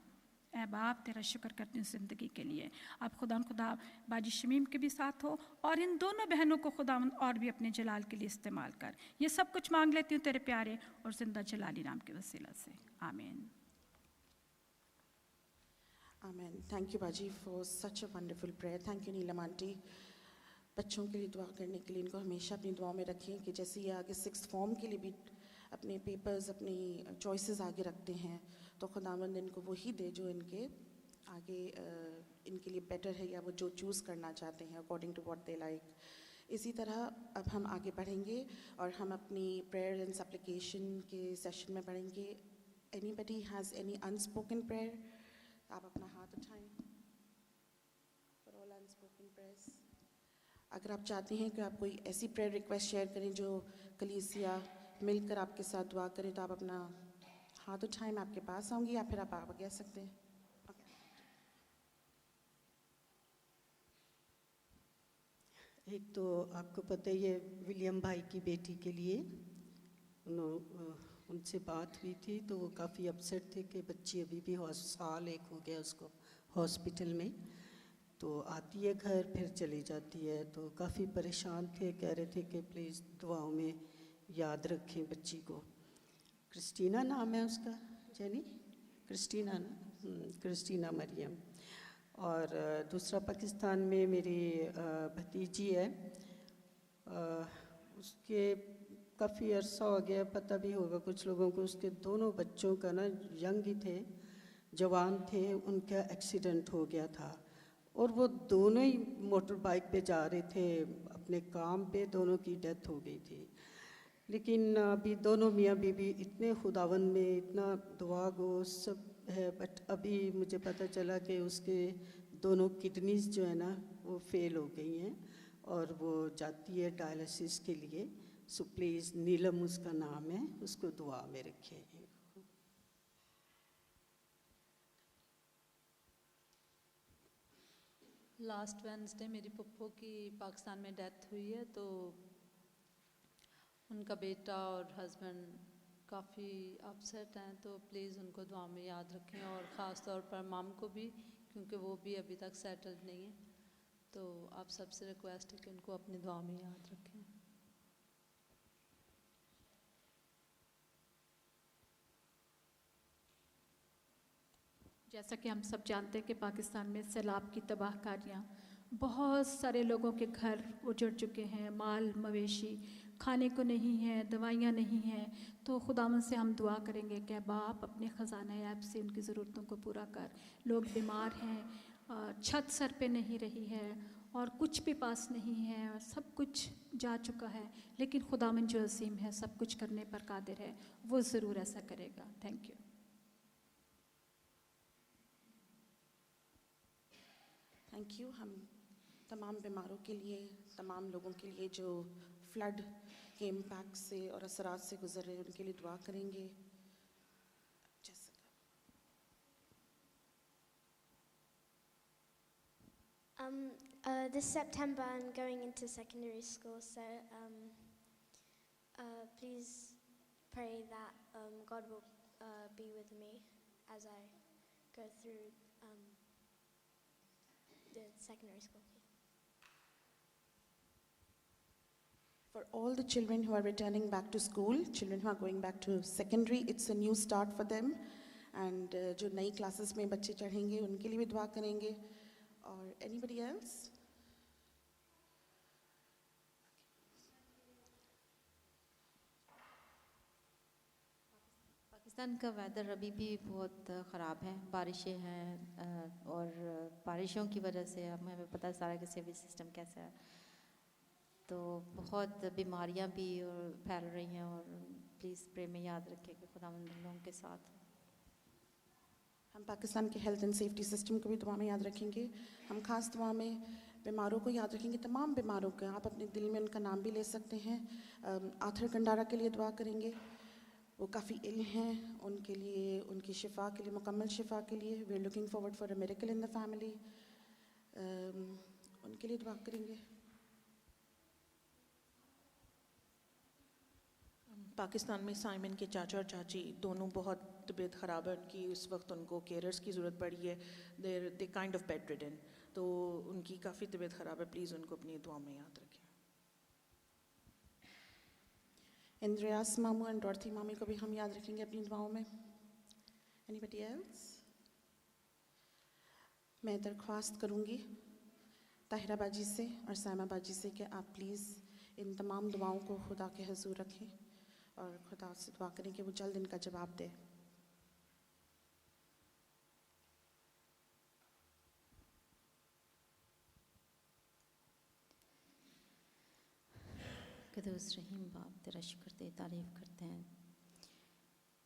ऐ बाप, तेरा शुक्र करते हैं ज़िंदगी के लिए। अब खुदा बाजी शमीम के भी साथ हो, और इन दोनों बहनों को खुदा और भी अपने जलाल के लिए इस्तेमाल कर। ये सब कुछ मांग लेती हूँ तेरे प्यारे और ज़िंदा जलाली नाम के वसीला से, आमीन। Amen. Thank you बाजी for such a wonderful prayer. Thank you Neelam aunty. बच्चों के लिए दुआ करने के लिए इनको हमेशा अपनी दुआओं में रखें कि जैसे ये आगे 6th फॉर्म के लिए भी अपने पेपर्स, अपनी चॉइसेस आगे रखते हैं, तो खुदावंद इनको वही दे जो इनके आगे इनके लिए बेटर है, या वो जो चूज़ करना चाहते हैं according to what they like. इसी तरह अब हम आगे बढ़ेंगे और हम अपनी प्रेयर एंड सप्लिकेशन के सेशन में बढ़ेंगे। Anybody has any unspoken prayer? आप अपना हाथ उठाएं। फॉर ऑल अनस्पोकन प्रेयर्स, अगर आप चाहते हैं कि आप कोई ऐसी प्रेयर रिक्वेस्ट शेयर करें जो कलीसिया मिलकर आपके साथ दुआ करें, तो आप अपना हाथ उठाएं, मैं आपके पास आऊँगी, या फिर आप आगे आ सकते हैं। एक तो आपको पता ही है, विलियम भाई की बेटी के लिए उनसे बात हुई थी, तो वो काफ़ी अपसेट थे कि बच्ची अभी भी साल 1 हो गया उसको हॉस्पिटल में। तो आती है घर फिर चली जाती है। तो काफ़ी परेशान थे, कह रहे थे कि प्लीज़ दुआओं में याद रखें बच्ची को। क्रिस्टीना नाम है उसका, जेनी क्रिस्टीना ना, क्रिस्टीना मरियम। और दूसरा पाकिस्तान में मेरी भतीजी है, उसके काफ़ी अरसा हो गया, पता भी होगा कुछ लोगों को, उसके दोनों बच्चों का ना यंग ही थे, जवान थे, उनका एक्सीडेंट हो गया था। और वो दोनों ही मोटर बाइक पे जा रहे थे अपने काम पे, दोनों की डेथ हो गई थी। लेकिन अभी दोनों मियाँ बीवी इतने खुदावन में इतना दुआ गो सब है, बट अभी मुझे पता चला कि उसके दोनों किडनीज जो है ना वो फेल हो गई हैं और वो जाती है डायलिसिस के लिए। सो प्लीज़, नीलम उसका नाम है, उसको दुआ में रखें। लास्ट वेडनेसडे मेरी पप्पो की पाकिस्तान में डेथ हुई है, तो उनका बेटा और हस्बैंड काफ़ी अपसेट हैं, तो प्लीज़ उनको दुआ में याद रखें। और ख़ास तौर पर मम को भी, क्योंकि वो भी अभी तक सेटल्ड नहीं है। तो आप सबसे रिक्वेस्ट है कि उनको अपनी दुआ में याद रखें। जैसा कि हम सब जानते हैं कि पाकिस्तान में सैलाब की तबाहकारियाँ, बहुत सारे लोगों के घर उजड़ चुके हैं, माल मवेशी खाने को नहीं है, दवाइयाँ नहीं हैं। तो खुदावन से हम दुआ करेंगे कि बाप अपने ख़जाना ऐब से उनकी ज़रूरतों को पूरा कर। लोग बीमार हैं, छत सर पे नहीं रही है और कुछ भी पास नहीं है, और सब कुछ जा चुका है, लेकिन खुदावन जो असीम है सब कुछ करने पर कादिर है, वो ज़रूर ऐसा करेगा। Thank you. Thank you. हम तमाम बीमारों के लिए, तमाम लोगों के लिए जो फ्लड के इम्पैक्ट से और असरात से गुजर रहे हैं, उनके लिए दुआ करेंगे। This September I'm going into secondary school, so please pray that God will be with me as I go through the secondary school. For all the children who are returning back to school, children who are going back to secondary, it's a new start for them. And जो नई classes में बच्चे चढ़ेंगे उनके लिए भी दुआ करेंगे। और anybody else? पाकिस्तान का वेदर अभी भी बहुत ख़राब है, बारिशें हैं और बारिशों की वजह से हमें पता है सारा कि सिविल सिस्टम कैसा है, तो बहुत बीमारियां भी फैल रही हैं। और प्लीज़ प्रे में याद रखें कि खुदावंद हम लोगों के साथ हो। हम पाकिस्तान के हेल्थ एंड सेफ्टी सिस्टम को भी दुआ में याद रखेंगे। हम खास दुआ में बीमारों को याद रखेंगे, तमाम बीमारों को। आप अपने दिल में उनका नाम भी ले सकते हैं। आथर कंडारा के लिए दुआ करेंगे, वो काफ़ी इल हैं, उनके लिए, उनकी शिफा के लिए, मुकम्मल शिफा के लिए। We are looking forward for a miracle in the family. उनके लिए दुआ करेंगे। पाकिस्तान में साइमन के चाचा और चाची दोनों बहुत तबीयत ख़राब है उनकी, इस वक्त उनको केयरर्स की ज़रूरत पड़ी है। They kind of bed ridden, तो उनकी काफ़ी तबीयत ख़राब है। प्लीज़ उनको अपनी दुआ में याद रखें। इंद्रियास मामू एंड डॉर्थी मामी को भी हम याद रखेंगे अपनी दुआओं में। Anybody else? मैं दरख्वास्त करूँगी ताहिरा बाजी से और साइमा बाजी से कि आप प्लीज़ इन तमाम दुआओं को खुदा के हुजूर रखें और खुदा से दुआ करें कि वो जल्द इनका जवाब दे। क़ुद्दूस रहीम बाप, तेरा शुक्र ते तारीफ़ करते हैं।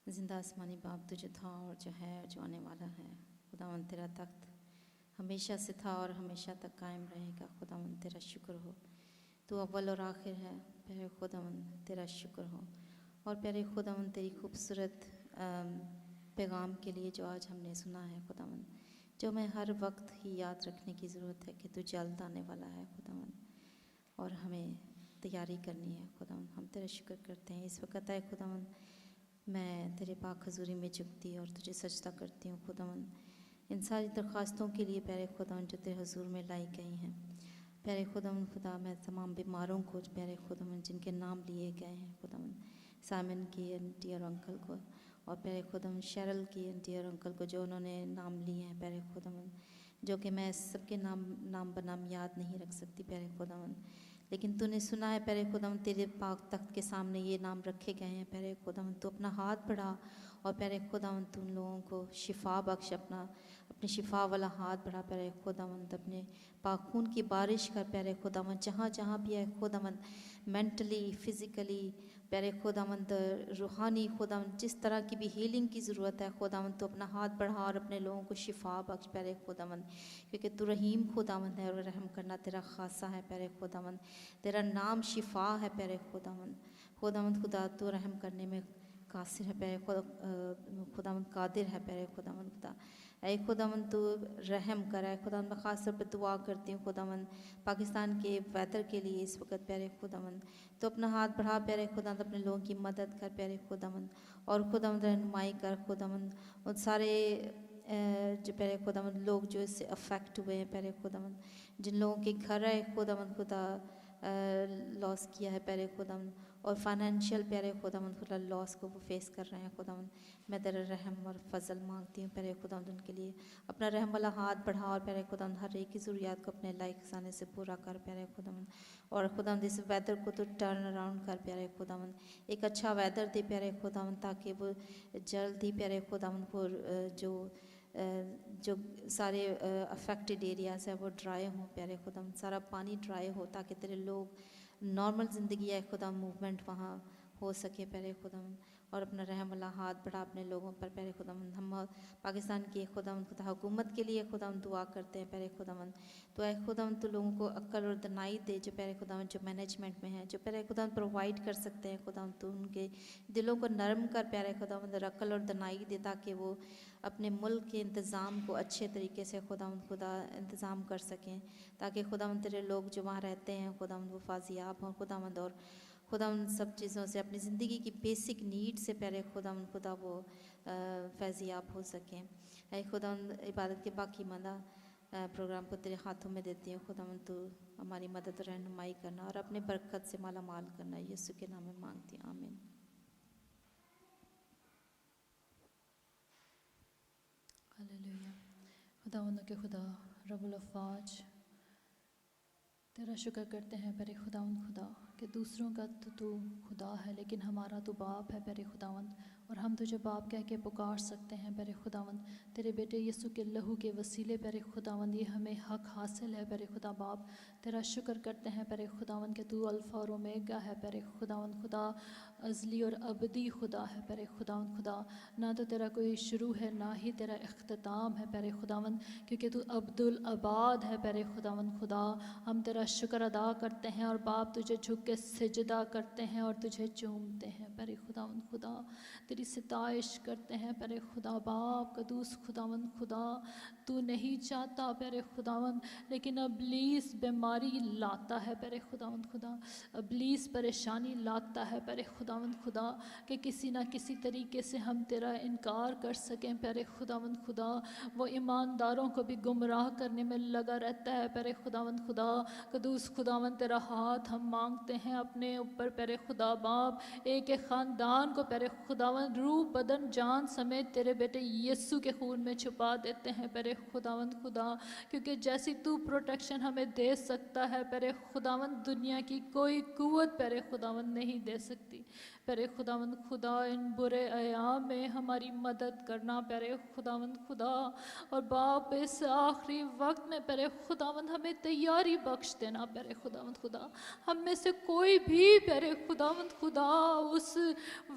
ज़िंदा आसमानी बाप, तुझे था और जो है और जो आने वाला है। खुदावंद तेरा तख्त हमेशा से था और हमेशा तक कायम रहेगा। खुदावंद तेरा शुक्र हो, तू अव्वल और आखिर है। प्यारे खुदावंद तेरा शुक्र हो। और प्यारे खुदावंद तेरी खूबसूरत पैगाम के लिए जो आज हमने सुना है खुदावंद, जो हमें हर वक्त ही याद रखने की ज़रूरत है कि तू जल्द आने वाला है खुदावंद, और हमें तैयारी करनी है खुदावंद। हम तेरा शुक्र करते हैं। इस वक्त आए खुदावंद, मैं तेरे पाक हजूरी में झुकती और तुझे सजदा करती हूँ खुदावंद। ان ساری درخواستوں کے لیے پیارے خداوند جو تیرے حضور میں لائی گئی ہیں. پیارے خداوند خدا میں تمام بیماروں کو پیارے خداوند جن کے نام لیے گئے ہیں خداوند سائمن کی آنٹی اور انکل کو اور پیارے خداوند شیرل کی آنٹی اور انکل کو جو انہوں نے نام لیے ہیں پیارے خداوند جو کہ میں سب کے نام بنام یاد نہیں رکھ سکتی پیارے خداوند لیکن تو نے سنا ہے پیارے خداوند تیرے پاک تخت کے سامنے یہ نام رکھے گئے ہیں پیارے خداوند تو اپنا ہاتھ بڑھا اور پیارے خداوند تو ان لوگوں کو شفا بخش اپنے شفا والا ہاتھ بڑھا پیارے خداوند اپنے پاک خون کی بارش کر پیارے خداوند جہاں بھی ہے خداوند مینٹلی فزیکلی پیارے خداوند روحانی خداوند جس طرح کی بھی ہیلنگ کی ضرورت ہے خداوند تو اپنا ہاتھ بڑھا اور اپنے لوگوں کو شفا بخش پیارے خداوند کیونکہ تو رحیم خداوند ہے اور رحم کرنا تیرا خاصہ ہے پیارے خداوند تیرا نام شفا ہے پیارے خداوند خدا تو رحم کرنے میں قاصر ہے پیارے خداوند قادر ہے پیارے خداوند خدا اے خداوند تو رحم کر اے خداوند میں خاص طور پہ دعا کرتی ہوں خداوند پاکستان کے ویدر کے لیے اس وقت پیارے خداوند تو اپنا ہاتھ بڑھا پیارے خداوند اپنے لوگوں کی مدد کر پیارے خداوند اور خداوند رہنمائی کر خداوند ان سارے جو پیارے خداوند لوگ جو اس سے افیکٹ ہوئے ہیں پیارے خداوند جن لوگوں کے گھر ہے خداوند خدا لاس کیا ہے پیارے خداوند اور فائنینشیل پیارے خداوند خدا لاس کو وہ فیس کر رہے ہیں خداوند میں تیرا رحم اور فضل مانگتی ہوں پیارے خداوند ان کے لیے اپنا رحم والا ہاتھ بڑھا اور پیارے خداوند ہر ایک کی ضروریات کو اپنے لائق خزانے سے پورا کر پیارے خداوند اور خداوند اس ویدر کو تو ٹرن اراؤنڈ کر پیارے خداوند ایک اچھا ویدر دے پیارے خداوند تاکہ وہ جلد ہی پیارے خداوند کو جو سارے افیکٹڈ ایریاز ہیں وہ ڈرائی ہوں پیارے خداوند سارا پانی ڈرائی ہو تاکہ تیرے لوگ نارمل زندگی ہے خدا موومنٹ وہاں ہو سکے پیارے خداوند اور اپنا رحم والا ہاتھ بڑھا اپنے لوگوں پر پیارے خداوند ہم پاکستان کی خداوند خدا حکومت کے لیے خداوند دعا کرتے ہیں پیارے خداوند تو اے خداوند تو لوگوں کو عقل اور دانائی دے جو پیارے خداوند جو مینجمنٹ میں ہیں جو پیارے خداوند پرووائڈ کر سکتے ہیں خداوند تو ان کے دلوں کو نرم کر پیارے خداوند اور عقل اور دانائی دے تاکہ وہ اپنے ملک کے انتظام کو اچھے طریقے سے خداوند خدا انتظام کر سکیں تاکہ خداوند تیرے لوگ جو وہاں رہتے ہیں خداوند وہ فاضیاب ہوں خداوند اور خداوند سب چیزوں سے اپنی زندگی کی بیسک نیڈ سے پیارے خداوند خدا وہ فیضیاب ہو سکیں اے خداوند عبادت کے باقی ماندہ پروگرام کو تیرے ہاتھوں میں دیتی ہوں خداوند تو ہماری مدد اور رہنمائی کرنا اور اپنے برکت سے مالا مال کرنا یسوع کے نام میں مانگتی ہوں آمین ہاللیلویا خداوند کے خدا رب الافواج تیرا شکر کرتے ہیں پیارے خداوند خدا کہ دوسروں کا تو خدا ہے لیکن ہمارا تو باپ ہے پیارے خداوند اور ہم تجھے باپ کہہ کے پکار سکتے ہیں پیارے خداوند تیرے بیٹے یسوع کے لہو کے وسیلے پیارے خداوند یہ ہمیں حق حاصل ہے پیارے خدا باپ تیرا شکر کرتے ہیں پیارے خداوند کہ تو الفا اور اومیگا ہے پیارے خداوند خدا ازلی اور ابدی خدا ہے پیارے خداوند خدا نہ تو تیرا کوئی شروع ہے نہ ہی تیرا اختتام ہے پیارے خداوند کیونکہ تو عبدالآباد ہے پیارے خداوند خدا ہم تیرا شکر ادا کرتے ہیں اور باپ تجھے جھک کے سجدہ کرتے ہیں اور تجھے چومتے ہیں پیارے خداوند خدا تیری ستائش کرتے ہیں پیارے خدا باپ قدوس خداوند خدا تو نہیں چاہتا پیارے خداوند لیکن ابلیس بیماری لاتا ہے پیارے خداوند خدا ابلیس پریشانی لاتا ہے پیارے خداوند خدا کہ کسی نہ کسی طریقے سے ہم تیرا انکار کر سکیں پیارے خداوند خدا وہ ایمانداروں کو بھی گمراہ کرنے میں لگا رہتا ہے پیارے خداوند خدا قدوس خداوند تیرا ہاتھ ہم مانگتے ہیں اپنے اوپر پیارے خدا باپ ایک خاندان کو پیارے خداوند روح بدن جان سمیت تیرے بیٹے یسوع کے خون میں چھپا دیتے ہیں پیارے خداوند خدا کیونکہ جیسی تو پروٹیکشن ہمیں دے سکتا ہے پیارے خداوند دنیا کی کوئی قوت پیارے خداوند نہیں دے سکتی پیارے خداوند خدا ان برے ایام میں ہماری مدد کرنا پیارے خداوند خدا اور باپ اس آخری وقت میں پیارے خداوند ہمیں تیاری بخش دینا پیارے خداوند خدا ہم میں سے کوئی بھی پیارے خداوند خدا اس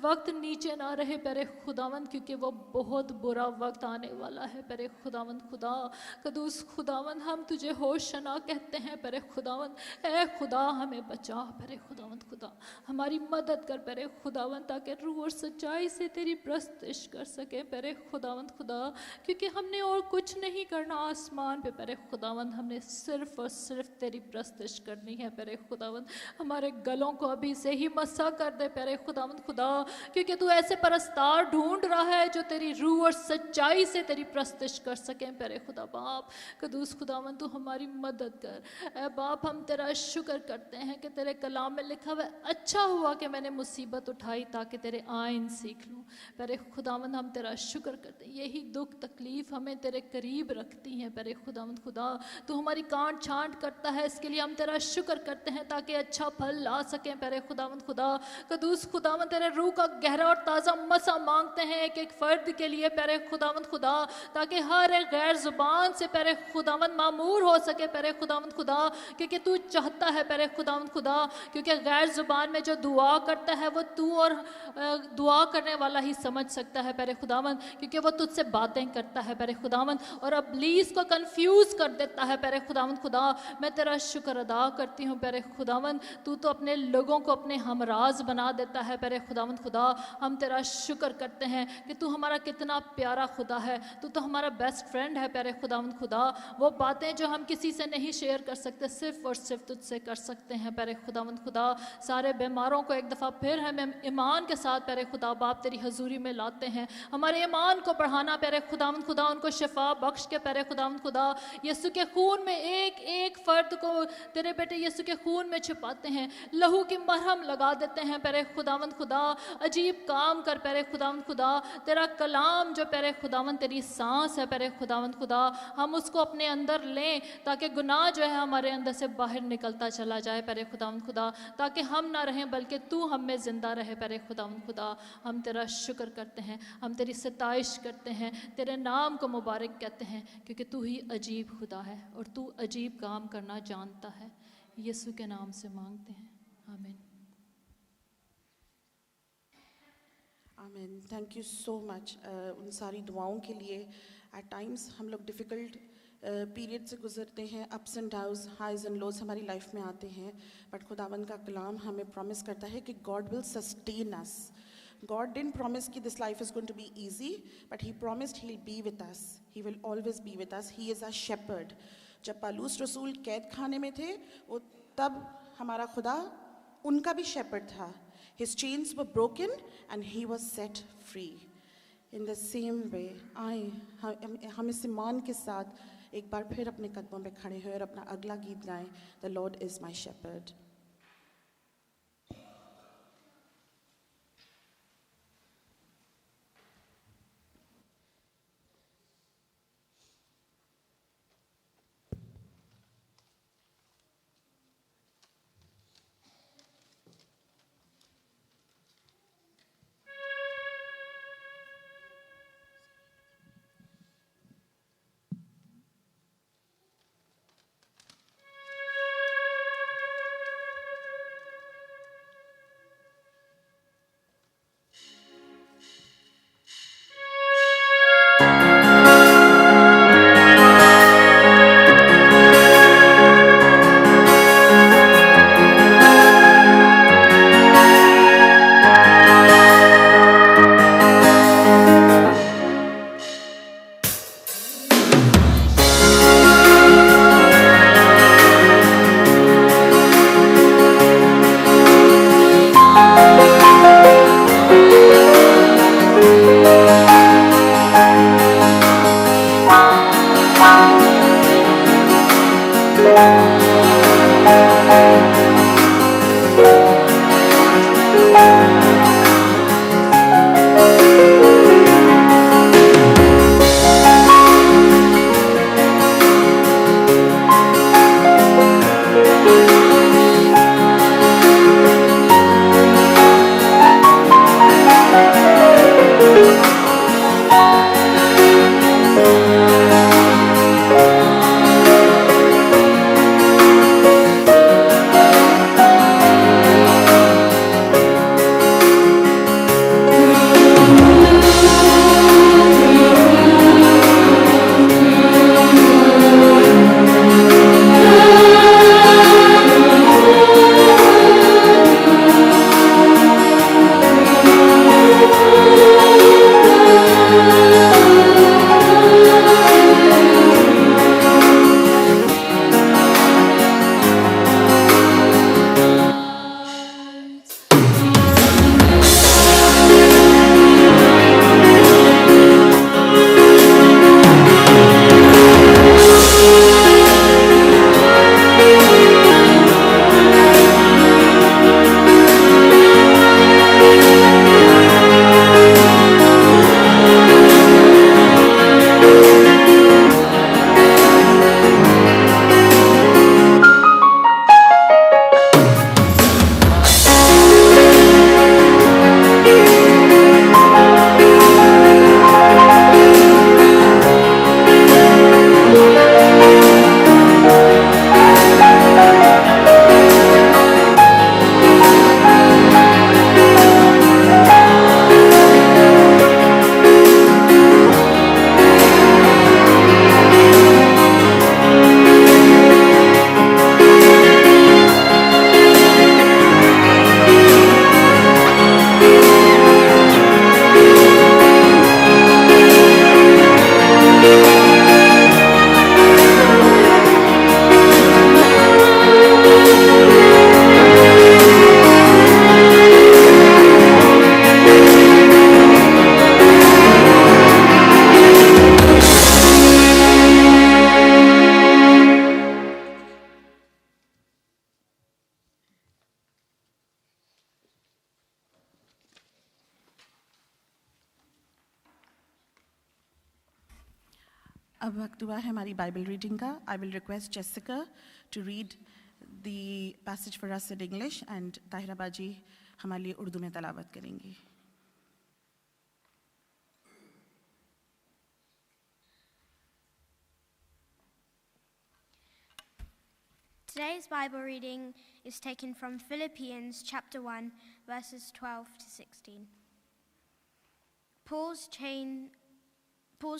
وقت نیچے نہ رہے پیارے خداوند کیونکہ وہ بہت برا وقت آنے والا ہے پیارے خداوند خدا قدوس خداوند ہم تجھے ہوشنا کہتے ہیں پیارے خداوند اے خدا ہمیں بچا پیارے خداوند خدا ہماری مدد کر پیارے خداوند تاکہ روح اور سچائی سے تیری پرستش کر سکے پیارے خداوند خدا کیونکہ ہم نے اور کچھ نہیں کرنا آسمان پہ پیارے خداوند ہم نے صرف اور صرف تیری پرستش کرنی ہے پیارے خداوند ہمارے گلوں کو ابھی سے ہی مسا کر دے پیارے خداوند خدا کیونکہ تو ایسے परस्तार ढूंढ रहा है जो तेरी रूह और सच्चाई से तेरी प्रस्तुत कर सकें प्यारे खुदा बाप। कदूस खुदावन तू हमारी मदद कर। ऐ बाप हम तेरा शुक्र करते हैं कि तेरे कलाम में लिखा हुआ अच्छा हुआ कि मैंने मुसीबत उठाई ताकि तेरे आइन सीख लूँ। प्यारे खुदावन हम तेरा शुक्र करते हैं, यही दुख तकलीफ़ हमें तेरे करीब रखती हैं प्यारे खुदावन खुदा। तू हमारी कांट छांट करता है, इसके लिए हम तेरा शुक्र करते हैं ताकि अच्छा फल ला सकें प्यारे खुदावन खुदा। कदूस खुदावन तेरे रूह का गहरा और ताज़ा मसा मांगते हैं एक एक फ़र्द के लिए प्यारे खुदावन खुदा, ताकि हर एक गैर ज़ुबान से प्यारे खुदावन मामूर हो सके प्यारे खुदावन खुदा, क्योंकि तू चाहता है प्यारे खुदावन खुदा, क्योंकि गैर ज़ुबान में जो दुआ करता है वो तू और दुआ करने वाला ही समझ सकता है प्यारे खुदावन, क्योंकि वो तुझसे बातें करता है प्यारे खुदावन और अबलीस को कंफ्यूज कर देता है प्यारे खुदावन खुदा। मैं तेरा शुक्र अदा करती हूँ प्यारे खुदावन, तू तो अपने लोगों को अपने हमराज बना देता है प्यारे खुदावन खुदा। हम तेरा शुक्र करते हैं कि तू हमारा कितना प्यारा खुदा है, तू तो हमारा बेस्ट फ्रेंड है प्यारे खुदावन खुदा। वो बातें जो हम किसी से नहीं शेयर कर सकते सिर्फ और सिर्फ तुझसे कर सकते हैं प्यारे खुदावन खुदा। सारे बीमारों को एक दफ़ा फिर हम ईमान के साथ प्यारे खुदा बाप तेरी हजूरी में लाते हैं। हमारे ईमान को बढ़ाना प्यारे खुदावन खुदा, उनको शिफा बख्श के प्यारे खुदावन खुदा। यीशु के खून में एक एक फ़र्द को तेरे बेटे यीशु के खून में छिपाते हैं, लहू की मरहम लगा देते हैं प्यारे खुदावन खुदा। अजीब काम कर प्यारे खुदावन खुदा। तेरा कलाम जो प्यारे खुदावन तेरी सांस है प्यारे खुदावन खुदा, हम उसको अपने अंदर लें ताकि गुनाह जो है हमारे अंदर से बाहर निकलता चला जाए प्यारे खुदावन खुदा, ताकि हम ना रहें बल्कि तू हम में ज़िंदा रहे प्यारे खुदावन खुदा। हम तेरा शुक्र करते हैं, हम तेरी सताइश करते हैं, तेरे नाम को मुबारक कहते हैं, क्योंकि तू ही अजीब खुदा है और तू अजीब काम करना जानता है। यीशु के नाम से मांगते हैं, आमीन। आमीन। थैंक यू सो मच उन सारी दुआओं के लिए। एट टाइम्स हम लोग डिफ़िकल्ट पीरियड से गुजरते हैं, ups and downs, highs and lows हमारी लाइफ में आते हैं, बट खुदावन का कलाम हमें प्रॉमिस करता है कि God will sustain us. God didn't promise that this life is going to be easy, but He promised He'll be with us. He will always be with us. He is our shepherd. जब पालूस रसूल कैद खाने में थे, वो तब हमारा खुदा उनका भी shepherd था. His chains were broken and He was set free. In the same way, हम इस ईमान के साथ एक बार फिर अपने कदमों पे खड़े हुए और अपना अगला गीत गाएं, The Lord is my shepherd. अब वक्त हुआ है हमारी बाइबल रीडिंग का. I will request Jessica to read the passage for us in English and Tahira बाजी हमारे लिए उर्दू में तलावत करेंगी. Today's Bible reading is taken from Philippians chapter 1, verses 12 to 16. Paul's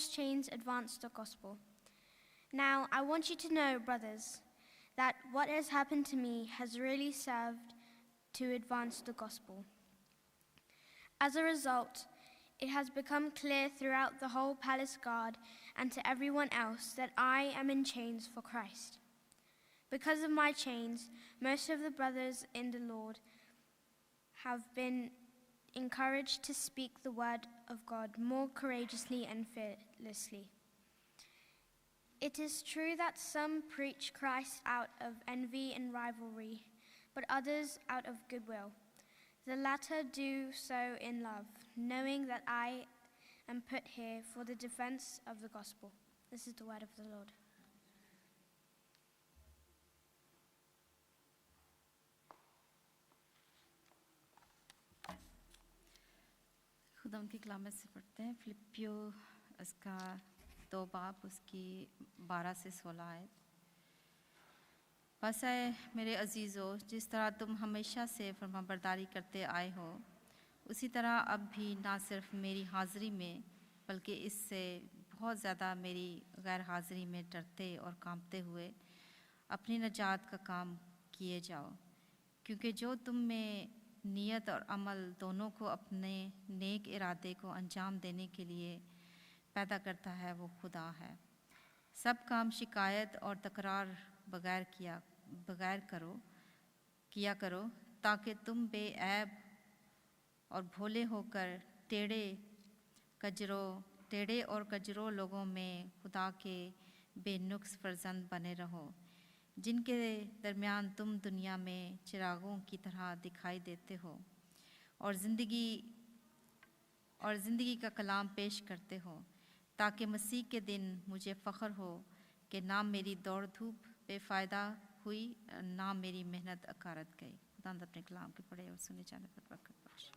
chains advanced the gospel. Now, I want you to know, brothers, that what has happened to me has really served to advance the gospel. As a result, it has become clear throughout the whole palace guard and to everyone else that I am in chains for Christ. Because of my chains, most of the brothers in the Lord have been encouraged to speak the word of God more courageously and fearlessly. It is true that some preach Christ out of envy and rivalry, but others out of goodwill. The latter do so in love, knowing that I am put here for the defense of the gospel. This is the word of the Lord. खुदा उनकी कलामत से पढ़ते हैं. फिलिपियो उसका 2 बाब उसकी 12 से 16 आयत. बस है मेरे अजीज़ों, जिस तरह तुम हमेशा से फरमाबरदारी करते आए हो, उसी तरह अब भी ना सिर्फ मेरी हाज़िरी में बल्कि इससे बहुत ज़्यादा मेरी गैर हाज़िरी में डरते और कांपते हुए अपनी नजात का काम किए जाओ, क्योंकि जो तुम में नियत और अमल दोनों को अपने नेक इरादे को अंजाम देने के लिए पैदा करता है वो खुदा है. सब काम शिकायत और तकरार बगैर किया करो ताकि तुम बेऐब और भोले होकर टेढ़े और कजरों लोगों में खुदा के बेनुक्स फर्जंद बने रहो, जिनके दरमियान तुम दुनिया में चिरागों की तरह दिखाई देते हो और ज़िंदगी का कलाम पेश करते हो, ताकि मसीह के दिन मुझे फ़ख्र हो कि ना मेरी दौड़ धूप बेफ़ायदा हुई, ना मेरी मेहनत अकारत गई. खुदा अपने कलाम के पढ़े और सुने जाने पर बरकत बख्शे.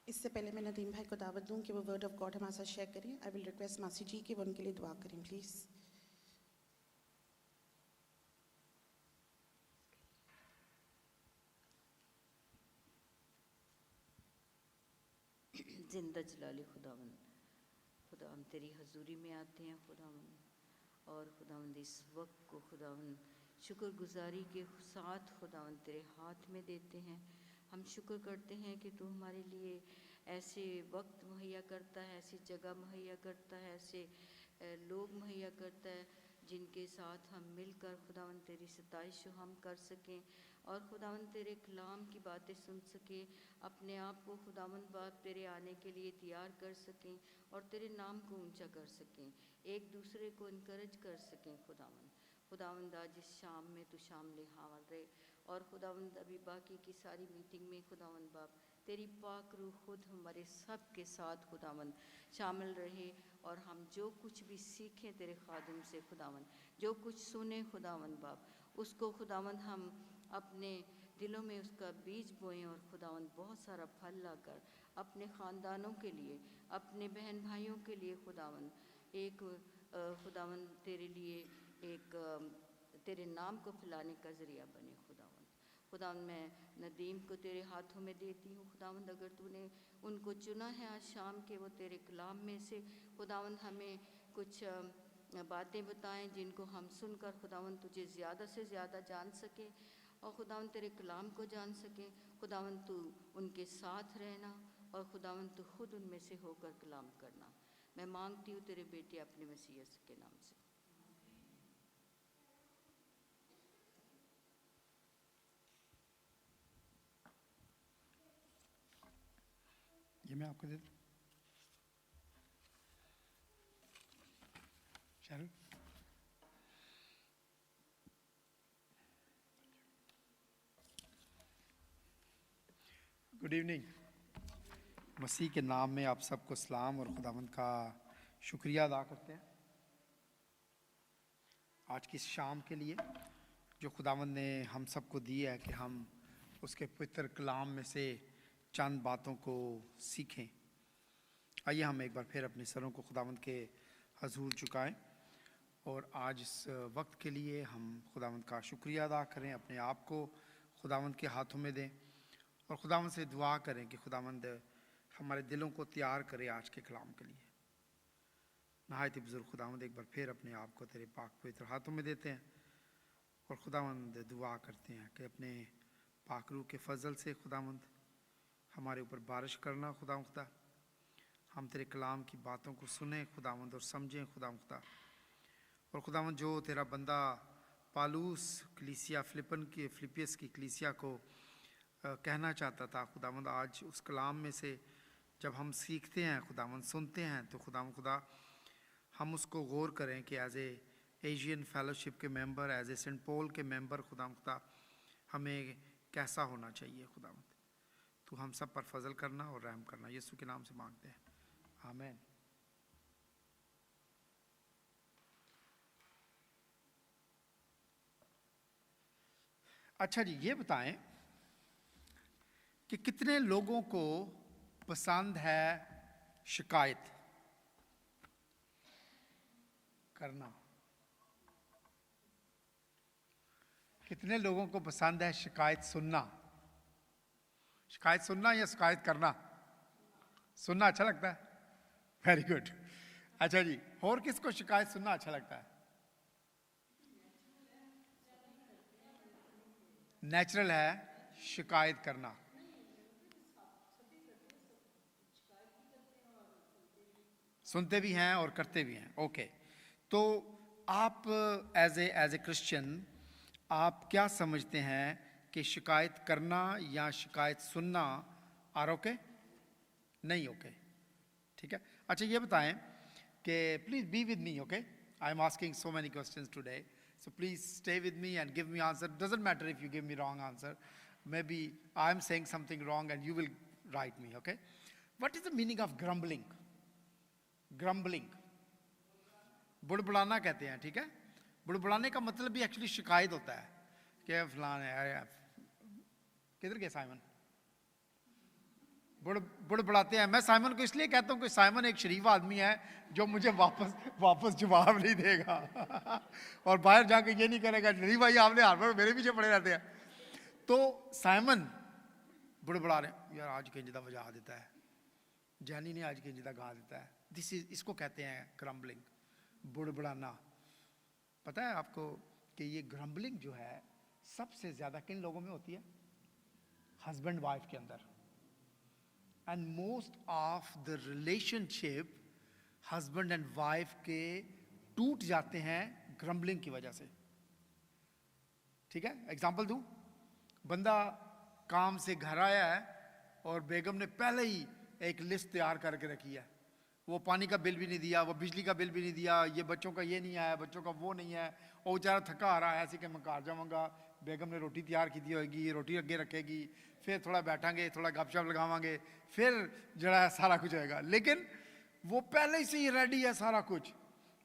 इससे पहले मैं नदीम भाई को दावत दूं कि वो वर्ड ऑफ गॉड हमारे साथ शेयर करें. आई विल रिक्वेस्ट मासी जी कि वो उनके लिए दुआ करें प्लीज़. जिंदा जलाली खुदावंद, खुदावंद तेरी हजूरी में आते हैं खुदावंद, और खुदावंद इस वक्त को खुदावंद शुक्रगुजारी के साथ खुदावंद तेरे हाथ में देते हैं. हम शुक्र करते हैं कि तू हमारे लिए ऐसे वक्त मुहैया करता है, ऐसी जगह मुहैया करता है, ऐसे लोग मुहैया करता है जिनके साथ हम मिलकर खुदावंद तेरी सताइश हम कर सकें और खुदावंद तेरे कलाम की बातें सुन सकें, अपने आप को खुदावंद बाप तेरे आने के लिए तैयार कर सकें और तेरे नाम को ऊंचा कर सकें, एक दूसरे को इनकरेज कर सकें. खुदावंद आज इस शाम में तू शामिल हावल रहे और खुदावंद अभी बाकी की सारी मीटिंग में खुदावंद बाप तेरी पाक रूह खुद हमारे सब के साथ खुदावंद शामिल रहे और हम जो कुछ भी सीखें तेरे खादिम से खुदावंद, जो कुछ सुने खुदावंद बाप, उसको खुदावंद हम अपने दिलों में उसका बीज बोएं और खुदावंद बहुत सारा फल लाकर अपने ख़ानदानों के लिए, अपने बहन भाइयों के लिए खुदावंद एक खुदावंद तेरे लिए एक तेरे नाम को फैलाने का ज़रिया बने. खुदावंद मैं नदीम को तेरे हाथों में देती हूँ खुदावंद, अगर तूने उनको चुना है आज शाम के वो तेरे कलाम में से खुदावंद हमें कुछ बातें बताएं जिनको हम सुनकर खुदावंद तुझे ज़्यादा से ज़्यादा जान सकें और खुदावंद तेरे कलाम को जान सकें. खुदावंद तू उनके साथ रहना और खुदावंद तू खुद उनमें से होकर कलाम करना. मैं मांगती हूँ तेरे बेटे अपने मसीह के नाम से. ये मैं आपको दे दूँ. शरण गुड इवनिंग। मसीह के नाम में आप सबको सलाम और खुदावंद का शुक्रिया अदा करते हैं आज की शाम के लिए जो खुदावंद ने हम सबको दी है कि हम उसके पवित्र कलाम में से चंद बातों को सीखें। आइए हम एक बार फिर अपने सरों को खुदावंद के हजूर झुकाएं और आज इस वक्त के लिए हम खुदावंद का शुक्रिया अदा करें, अपने आप को खुदावंद के हाथों में दें और खुदावंद से दुआ करें कि खुदावंद हमारे दिलों को तैयार करे आज के कलाम के लिए। नहायत बुजुर्ग खुदावंद एक बार फिर अपने आप को तेरे पाक पवित्र हाथों में देते हैं और खुदावंद दुआ करते हैं कि अपने पाक रूह के फजल से खुदावंद हमारे ऊपर बारिश करना खुदा हम तेरे कलाम की बातों को सुने खुदावंद और समझें खुदा और खुदावंद जो तेरा बंदा पालूस कलीसिया फिलिपियस की कलीसिया को कहना चाहता था खुदावंद, आज उस कलाम में से जब हम सीखते हैं खुदावंद, सुनते हैं तो खुदा हम उसको गौर करें कि एज ए एशियन फेलोशिप के member, as a Saint Paul के मेंबर खुदा हमें कैसा होना चाहिए। खुदावंद तू हम सब पर फजल करना और रहम करना, यीशु के नाम से मांगते हैं, आमीन। अच्छा जी, ये बताएं कि कितने लोगों को पसंद है शिकायत करना? कितने लोगों को पसंद है शिकायत सुनना? शिकायत सुनना या शिकायत करना? सुनना अच्छा लगता है? Very good. अच्छा जी, और किसको शिकायत सुनना अच्छा लगता है? नेचुरल है शिकायत करना। सुनते भी हैं और करते भी हैं। ओके, तो आप एज ए क्रिश्चियन आप क्या समझते हैं कि शिकायत करना या शिकायत सुनना आर ओके? नहीं ओके, ठीक है। अच्छा ये बताएं कि please be with me, okay? I am asking so many questions today, so please stay with me and give me answer. Doesn't matter if you give me wrong answer, maybe I am saying something wrong and you will write me, okay? What is the meaning of grumbling? Grumbling, बुड़बुड़ाना कहते हैं, ठीक है। बुड़बुड़ाने का मतलब भी actually शिकायत होता है कि फलान है, किधर गए साइमन? बुड़बुड़ाते हैं। मैं साइमन को इसलिए कहता हूँ कि साइमन एक शरीफ आदमी है जो मुझे वापस जवाब नहीं देगा और बाहर जाके ये नहीं करेगा नहीं भाई आपने हर बार मेरे पीछे पड़े रहते हैं। तो साइमन बुड़बुड़ा रहे, यार आज किंजदा बजा देता है, जैनी ने आज किंजदा गा देता है। इसको कहते हैं ग्रम्बलिंग, बुड़बुड़ाना। पता है आपको कि ये ग्रम्बलिंग जो है सबसे ज्यादा किन लोगों में होती है? हस्बैंड वाइफ के अंदर। And most of the relationship husband and wife के टूट जाते हैं ग्रम्बलिंग की वजह से, ठीक है। एग्जाम्पल दूं, बंदा काम से घर आया है और बेगम ने पहले ही एक लिस्ट तैयार करके रखी है, वो पानी का बिल भी नहीं दिया, वो बिजली का बिल भी नहीं दिया, ये बच्चों का ये नहीं आया, बच्चों का वो नहीं है, और बेचारा थका आ रहा है, ऐसे कि मैं घर जाऊँगा, बेगम ने रोटी तैयार की दी होगी, रोटी आगे रखेगी, फिर थोड़ा बैठांगे, थोड़ा गपशप लगावांगे, फिर जरा सारा कुछ होएगा। लेकिन वो पहले से ही रेडी है सारा कुछ।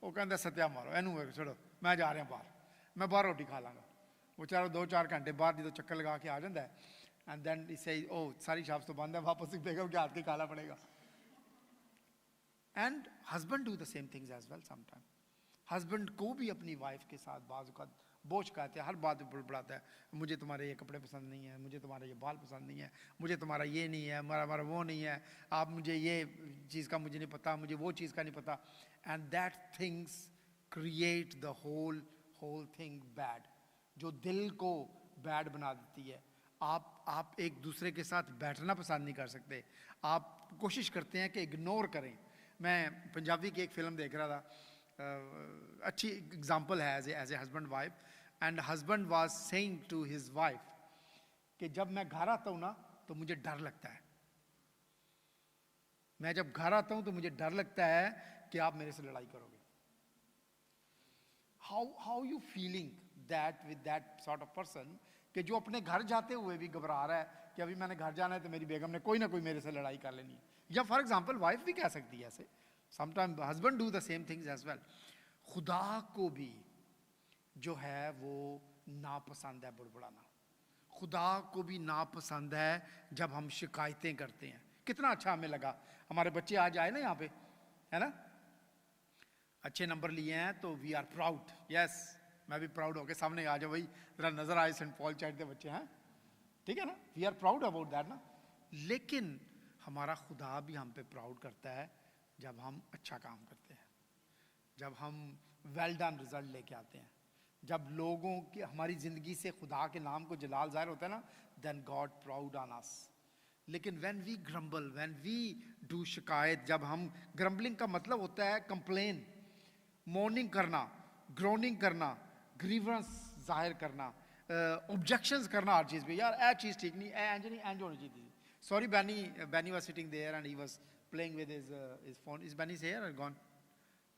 वो कहता सत्या मारो एनू छोड़ो, मैं जा रहा बाहर, मैं बाहर रोटी खा लाँगा। वो चारों 2-4 घंटे बाद जो चक्कर लगा के आ जाता है, एंड देन इसे ओ सारी शॉप्स तो बंद है, वापस बेगम के हाथ के खाना पड़ेगा। And husband do the same things as well sometime. Husband को भी अपनी वाइफ के साथ बाज़ औक़ात बोझ कहते हैं, हर बात बुड़बुड़ाता है, मुझे तुम्हारे ये कपड़े पसंद नहीं है, मुझे तुम्हारे ये बाल पसंद नहीं है, मुझे तुम्हारा ये नहीं है, हमारा वो नहीं है, आप मुझे ये चीज़ का मुझे नहीं पता, मुझे वो चीज़ का नहीं पता। And that things create the whole thing bad, जो दिल को बैड बना देती है। आप एक दूसरे के साथ बैठना पसंद नहीं कर सकते, आप कोशिश करते हैं कि इग्नोर करें। मैं पंजाबी की एक फ़िल्म देख रहा था, अच्छी एग्जाम्पल है as a husband wife, and husband was saying to his wife कि जब मैं घर आता हूँ ना तो मुझे डर लगता है, मैं जब घर आता हूँ तो मुझे डर लगता है कि आप मेरे से लड़ाई करोगे। How you feeling that with that sort of person کہ جو اپنے گھر جاتے ہوئے بھی گھبرا رہا ہے کہ ابھی میں نے گھر جانا ہے تو میری بیگم نے کوئی نہ کوئی میرے سے لڑائی کر لینی ہے. یا فار ایگزامپل وائف بھی کہہ سکتی ہے ایسے, sometime husband do the same things as well. خدا کو بھی جو ہے وہ ناپسند ہے بڑبڑانا, خدا کو بھی ناپسند ہے جب ہم شکایتیں کرتے ہیں. کتنا اچھا ہمیں لگا, ہمارے بچے آج آئے نا یہاں پہ, ہے نا, اچھے نمبر لیے ہیں تو وی آر پراؤڈ. یس, میں بھی پراؤڈ ہو کے سامنے آ جاؤ بھائی, ذرا نظر آئے سینٹ پال چرچ کے بچے ہیں, ٹھیک ہے نا, we are proud about that نا. لیکن ہمارا خدا بھی ہم پہ پراؤڈ کرتا ہے جب ہم اچھا کام کرتے ہیں, جب ہم ویل ڈن رزلٹ لے کے آتے ہیں, جب لوگوں کی ہماری زندگی سے خدا کے نام کو جلال ظاہر ہوتا ہے نا, دین گاڈ پراؤڈ آن اس. لیکن when we grumble, when we do شکایت, جب ہم گرمبلنگ کا مطلب ہوتا ہے کمپلین, مورننگ کرنا, گروننگ کرنا, گریونس ظاہر کرنا, آبجیکشنز کرنا ہر چیز پہ, یار اے چیز ٹھیک نہیں, اے انج نہیں, انج ہونی چاہیے تھی. Sorry Benny was sitting there and he was playing with his phone. Is Benny's here or gone?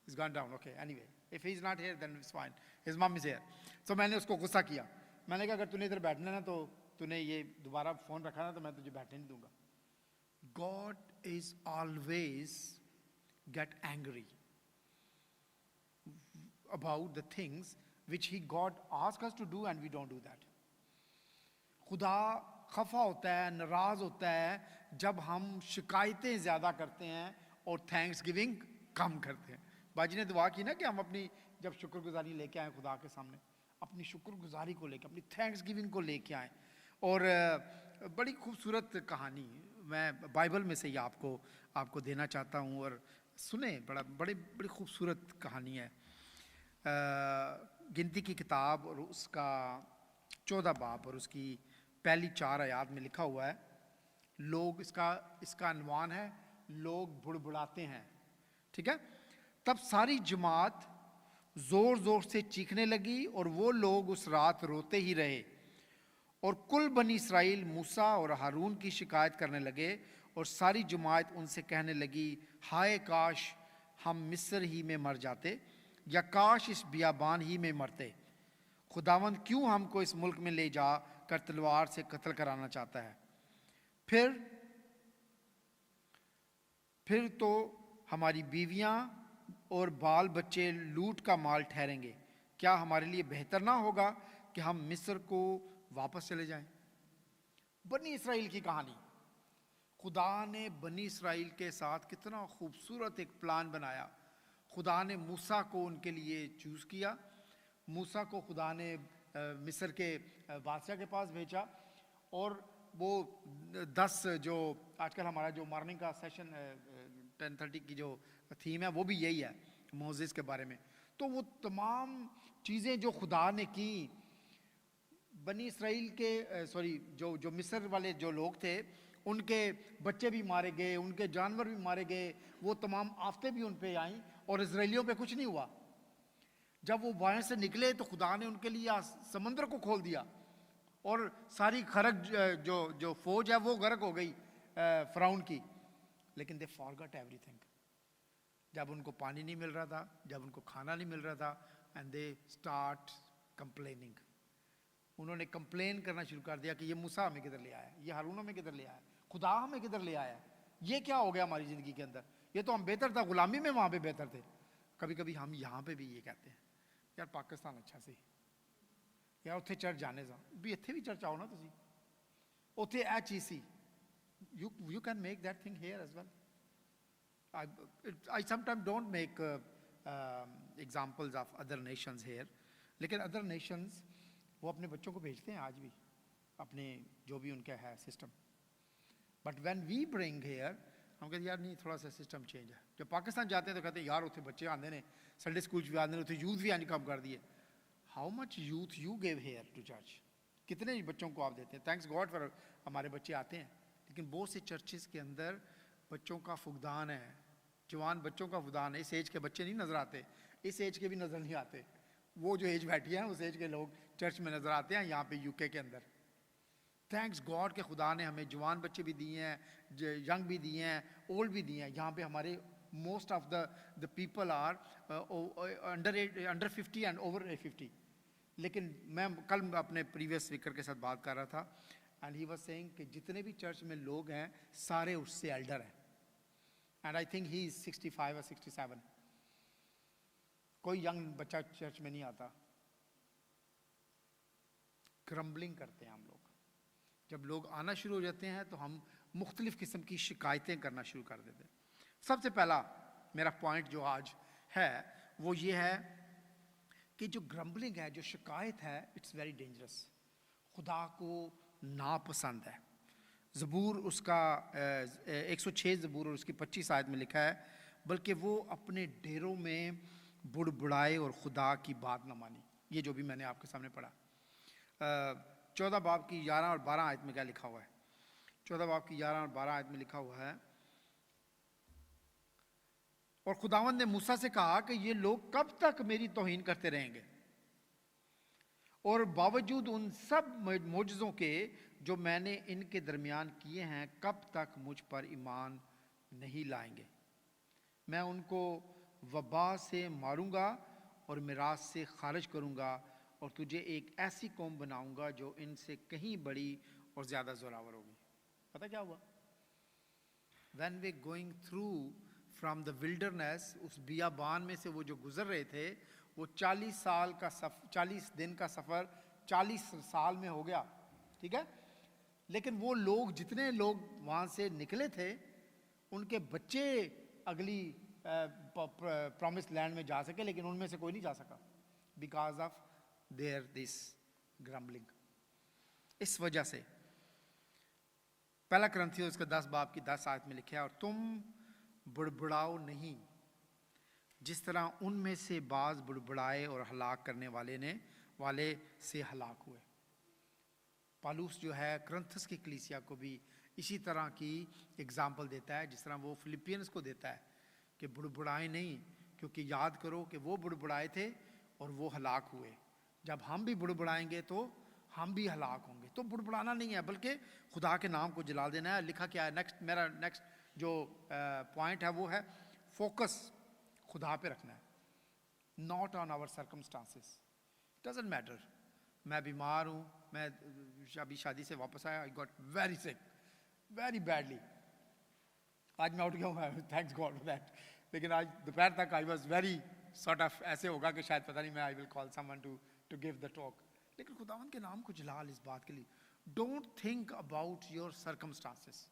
He's gone down. Okay, anyway, if he's not here then it's fine. His mom is here. So میں نے اس کو غصہ کیا, میں نے کہا اگر تُو نے ادھر بیٹھنا نا تو تو نے یہ دوبارہ فون رکھا نا تو میں تجھے بیٹھنے نہیں دوں گا. God is always get angry about the things which God asks us to do and we don't do that. خدا خفا ہوتا ہے, ناراض ہوتا ہے جب ہم شکایتیں زیادہ کرتے ہیں اور تھینکس گیونگ کم کرتے ہیں. باجی نے دعا کی نا کہ ہم اپنی جب شکر گزاری لے کے آئیں خدا کے سامنے, اپنی شکر گزاری کو لے کے, اپنی تھینکس گیونگ کو لے کے آئیں. اور بڑی خوبصورت کہانی میں بائبل میں سے ہی آپ کو دینا چاہتا ہوں, اور سنیں, بڑی خوبصورت کہانی ہے. گنتی کی کتاب اور اس کا 14 باب اور اس کی پہلی 4 آیات میں لکھا ہوا ہے, لوگ اس کا عنوان ہے لوگ بڑبڑاتے ہیں. ٹھیک ہے, تب ساری جماعت زور زور سے چیخنے لگی اور وہ لوگ اس رات روتے ہی رہے, اور کل بنی اسرائیل موسیٰ اور ہارون کی شکایت کرنے لگے, اور ساری جماعت ان سے کہنے لگی, ہائے کاش ہم مصر ہی میں مر جاتے, یا کاش اس بیابان ہی میں مرتے. خداوند کیوں ہم کو اس ملک میں لے جا کر تلوار سے قتل کرانا چاہتا ہے؟ پھر تو ہماری بیویاں اور بال بچے لوٹ کا مال ٹھہریں گے. کیا ہمارے لیے بہتر نہ ہوگا کہ ہم مصر کو واپس چلے جائیں؟ بنی اسرائیل کی کہانی. خدا نے بنی اسرائیل کے ساتھ کتنا خوبصورت ایک پلان بنایا. خدا نے موسیٰ کو ان کے لیے چوز کیا. موسیٰ کو خدا نے مصر کے بادشاہ کے پاس بھیجا, اور وہ 10 جو آج کل ہمارا جو مارننگ کا سیشن 10:30 کی جو تھیم ہے وہ بھی یہی ہے موزیز کے بارے میں. تو وہ تمام چیزیں جو خدا نے کی, بنی اسرائیل کے جو مصر والے جو لوگ تھے ان کے بچے بھی مارے گئے, ان کے جانور بھی مارے گئے, وہ تمام آفتیں بھی ان پہ آئیں, اور اسرائیلیوں پہ کچھ نہیں ہوا. جب وہ وہاں سے نکلے تو خدا نے ان کے لیے سمندر کو کھول دیا, اور ساری جو فوج ہے وہ غرق ہو گئی فرعون کی. لیکن دے فارگٹ ایوری تھنگ. جب ان کو پانی نہیں مل رہا تھا, جب ان کو کھانا نہیں مل رہا تھا, اینڈ دے اسٹارٹ کمپلیننگ. انہوں نے کمپلین کرنا شروع کر دیا کہ یہ موسیٰ ہمیں کدھر لے آیا, یہ ہارون ہمیں کدھر لے آیا, خدا ہمیں کدھر لے آیا, یہ کیا ہو گیا ہماری زندگی کے اندر, یہ تو ہم بہتر تھا, غلامی میں وہاں پہ بہتر تھے. کبھی کبھی ہم یہاں پہ بھی یہ کہتے ہیں, یار پاکستان اچھا سی, یار اتنے چرچ جانے سا بھی, اتنے بھی چرچ آؤ نا تسی, اتنے اے چیز سی. You can make that thing here as well. I sometimes don't make examples of other nations here. لیکن other nations وہ اپنے بچوں کو بھیجتے ہیں آج بھی, اپنے جو بھی ان کا ہے system. But when we bring here, ہم کہتے ہیں یار نہیں تھوڑا سا سسٹم چینج ہے. جب پاکستان جاتے ہیں تو کہتے ہیں یار اتنے بچے آتے ہیں, سنڈے اسکول بھی آتے ہیں, اتنے یوتھ بھی آنے کام کر دیے. How much youth you gave here to church, کتنے بچوں کو آپ دیتے ہیں؟ تھینکس گاڈ فار ہمارے بچے آتے ہیں, لیکن بہت سے چرچز کے اندر بچوں کا فقدان ہے, جوان بچوں کا فقدان ہے. اس ایج کے بچے نہیں نظر آتے, اس ایج کے بھی نظر نہیں آتے. وہ جو ایج بیٹھی ہیں اس ایج کے لوگ چرچ میں نظر آتے ہیں یہاں پہ UK کے اندر. تھینکس گاڈ کہ خدا نے ہمیں جوان بچے بھی دیے ہیں, ینگ بھی دیے ہیں, اولڈ بھی دیے ہیں. یہاں پہ ہمارے most of the people are under 50 and over 50. لیکن میں کل اپنے پریویس اسپیکر کے ساتھ بات کر رہا تھا اینڈ ہی واز سیئنگ کہ جتنے بھی چرچ میں لوگ ہیں سارے اس سے ایلڈر ہیں اینڈ آئی تھنک ہی از 65 اور 67. کوئی ینگ بچہ چرچ میں نہیں آتا. گرمبلنگ کرتے ہیں ہم لوگ. جب لوگ آنا شروع ہو جاتے ہیں تو ہم مختلف قسم کی شکایتیں کرنا شروع کر دیتے ہیں. سب سے پہلا میرا پوائنٹ جو آج ہے وہ یہ ہے کہ جو گرمبلنگ ہے, جو شکایت ہے, اٹس ویری ڈینجرس. خدا کو ناپسند ہے. زبور اس کا 106 زبور اور اس کی 25 آیت میں لکھا ہے, بلکہ وہ اپنے ڈیروں میں بڑبڑائے اور خدا کی بات نہ مانی. یہ جو بھی میں نے آپ کے سامنے پڑھا 14 باب کی 11 اور 12 آیت میں کیا لکھا ہوا ہے. 14 باب کی 11 اور 12 آیت میں لکھا ہوا ہے, اور خداوند نے موسیٰ سے کہا کہ یہ لوگ کب تک میری توہین کرتے رہیں گے, اور باوجود ان سب معجزوں کے جو میں نے ان کے درمیان کیے ہیں کب تک مجھ پر ایمان نہیں لائیں گے. میں ان کو وبا سے ماروں گا اور میراث سے خارج کروں گا, اور تجھے ایک ایسی قوم بناؤں گا جو ان سے کہیں بڑی اور زیادہ زوراور ہوگی. پتہ کیا ہوا؟ when we going through from the wilderness, اس بیابان میں سے وہ جو گزر رہے تھے, وہ 40 دن کا سفر 40 سال میں ہو گیا. ٹھیک ہے, لیکن وہ لوگ جتنے لوگ وہاں سے نکلے تھے ان کے بچے اگلی پرومس لینڈ میں جا سکے, لیکن ان میں سے کوئی نہیں جا سکا بیکاز آف دیئر دس گرمبلنگ. اس وجہ سے پہلا کرنتھیوں اس کا 10 باب کی 10 آیت میں لکھا ہے, اور تم بڑبڑاؤ نہیں جس طرح ان میں سے بعض بڑبڑائے اور ہلاک کرنے والے سے ہلاک ہوئے. پالوس جو ہے کرنتھس کی کلیسیا کو بھی اسی طرح کی اگزامپل دیتا ہے جس طرح وہ فلپینس کو دیتا ہے کہ بڑبڑائے نہیں, کیونکہ یاد کرو کہ وہ بڑبڑائے تھے اور وہ ہلاک ہوئے. جب ہم بھی بڑبڑائیں گے تو ہم بھی ہلاک ہوں گے. تو بڑبڑانا نہیں ہے بلکہ خدا کے نام کو جلال دینا ہے. لکھا کیا ہے میرا نیکسٹ جو پوائنٹ ہے وہ ہے فوکس خدا پہ رکھنا ہے, not on our circumstances. Doesn't matter. میں بیمار ہوں, میں ابھی شادی سے واپس آیا, I got very sick very badly. آج میں اٹھ گیا ہوں, تھینکس گاڈ فار دیٹ, لیکن آج دوپہر تک I was very sort of ایسے ہوگا کہ شاید پتہ نہیں میں I will call someone to give the talk. لیکن خداوند کے نام کو جلال اس بات کے لیے. Don't think about your circumstances,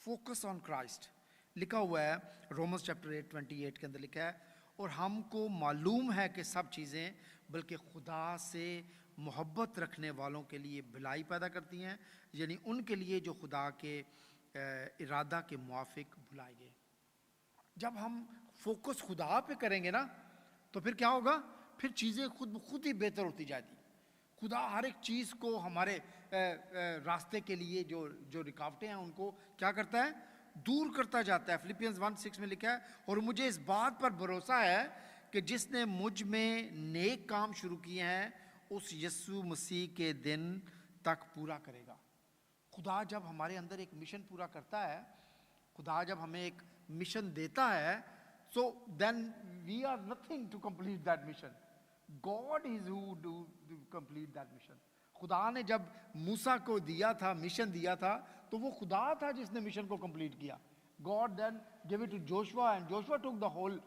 focus on Christ. لکھا ہوا ہے رومنس چیپٹر 8:28 کے اندر لکھا ہے, اور ہم کو معلوم ہے کہ سب چیزیں بلکہ خدا سے محبت رکھنے والوں کے لیے بھلائی پیدا کرتی ہیں, یعنی ان کے لیے جو خدا کے ارادہ کے موافق بلائے گئے. جب ہم فوکس خدا پہ کریں گے نا تو پھر کیا ہوگا, پھر چیزیں خود ہی بہتر ہوتی جاتی. خدا ہر ایک چیز کو ہمارے راستے کے لیے جو رکاوٹیں ہیں ان کو کیا کرتا ہے, دور کرتا جاتا ہے. فلپینز 1:6 میں لکھا ہے, اور مجھے اس بات پر بھروسہ ہے کہ جس نے مجھ میں نیک کام شروع کیے ہیں اس یسوع مسیح کے دن تک پورا کرے گا. خدا جب ہمارے اندر ایک مشن پورا کرتا ہے, خدا جب ہمیں ایک مشن دیتا ہے, so then we are nothing to complete that mission. God is who do complete that mission. خدا نے جب موسیٰ کو دیا تھا, مشن دیا تھا, تو وہ خدا تھا جس نے مشن کو کمپلیٹ کیا. God then gave it to Joshua and Joshua took the whole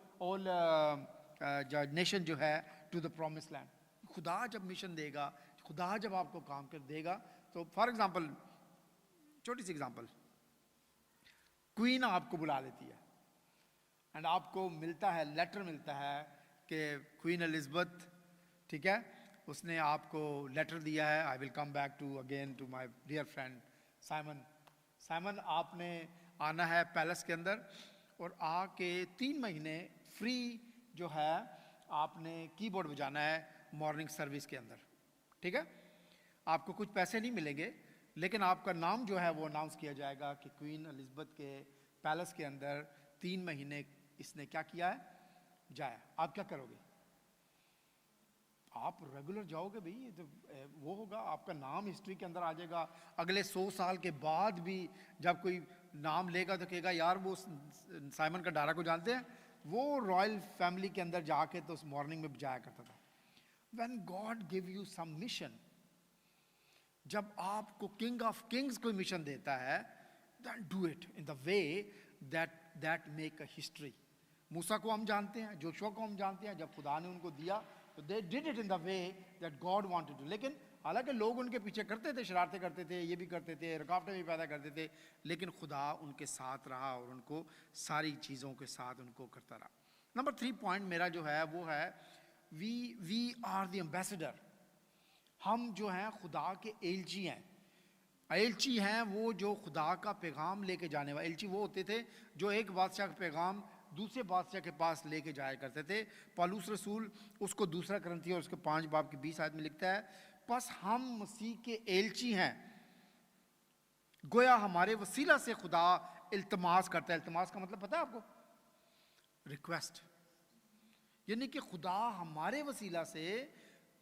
nation جو ہے to the promised land. خدا جب مشن دے گا, خدا جب آپ کو کام کر دے گا, تو فار ایگزامپل چھوٹی سی ایگزامپل, کوئین آپ کو بلا لیتی ہے اینڈ آپ کو ملتا ہے, لیٹر ملتا ہے کہ کوئین الزبتھ, ٹھیک ہے, اس نے آپ کو لیٹر دیا ہے, I will come back to again to my dear friend Simon, آپ نے آنا ہے پیلس کے اندر اور آ کے 3 مہینے فری جو ہے آپ نے کی بورڈ بجانا ہے مارننگ سروس کے اندر. ٹھیک ہے, آپ کو کچھ پیسے نہیں ملیں گے, لیکن آپ کا نام جو ہے وہ اناؤنس کیا جائے گا کہ کوئین الزبتھ کے پیلس کے اندر 3 مہینے اس نے کیا کیا ہے, جایا. آپ کیا کرو گے؟ آپ ریگولر جاؤ گے بھائی, تو وہ ہوگا, آپ کا نام ہسٹری کے اندر آ جائے گا. اگلے 100 سال کے بعد بھی جب کوئی نام لے گا تو کہے گا یار وہ سائمن کا ڈارا کو جانتے ہیں, وہ رائل فیملی کے اندر جا کے تو اس مارننگ میں جایا کرتا تھا. When God give you some mission, जब आपको King of Kings कोई मिशन देता है, then do it in the way that make a history. मूसा को हम जानते हैं, जोशुआ को हम जानते हैं, जब खुदा ने उनको दिया तो they did it in the way that God wanted to. लेकिन हालांकि लोग उनके पीछे करते थे, शरारतें करते थे, ये भी करते थे, रुकावटें भी पैदा करते थे, लेकिन खुदा उनके साथ रहा और उनको सारी चीज़ों के साथ उनको करता रहा. नंबर 3 पॉइंट मेरा जो है वो है वी आर द एम्बेसडर. हम जो हैं खुदा के एलची हैं. एलची हैं वो जो खुदा का पैगाम लेके जाने वाले. एलची वो होते थे जो एक बादशाह का पैगाम दूसरे बादशाह के पास लेके जाया करते थे. पौलुस रसूल उसको दूसरा करंथियों और उसके 5 बाब की 20 आयत में लिखता है, बस हम मसीह के एलची हैं, गोया हमारे वसीला से खुदा इल्तमास करता है. इल्तमास का मतलब पता है आपको? रिक्वेस्ट. यानी कि खुदा हमारे वसीला से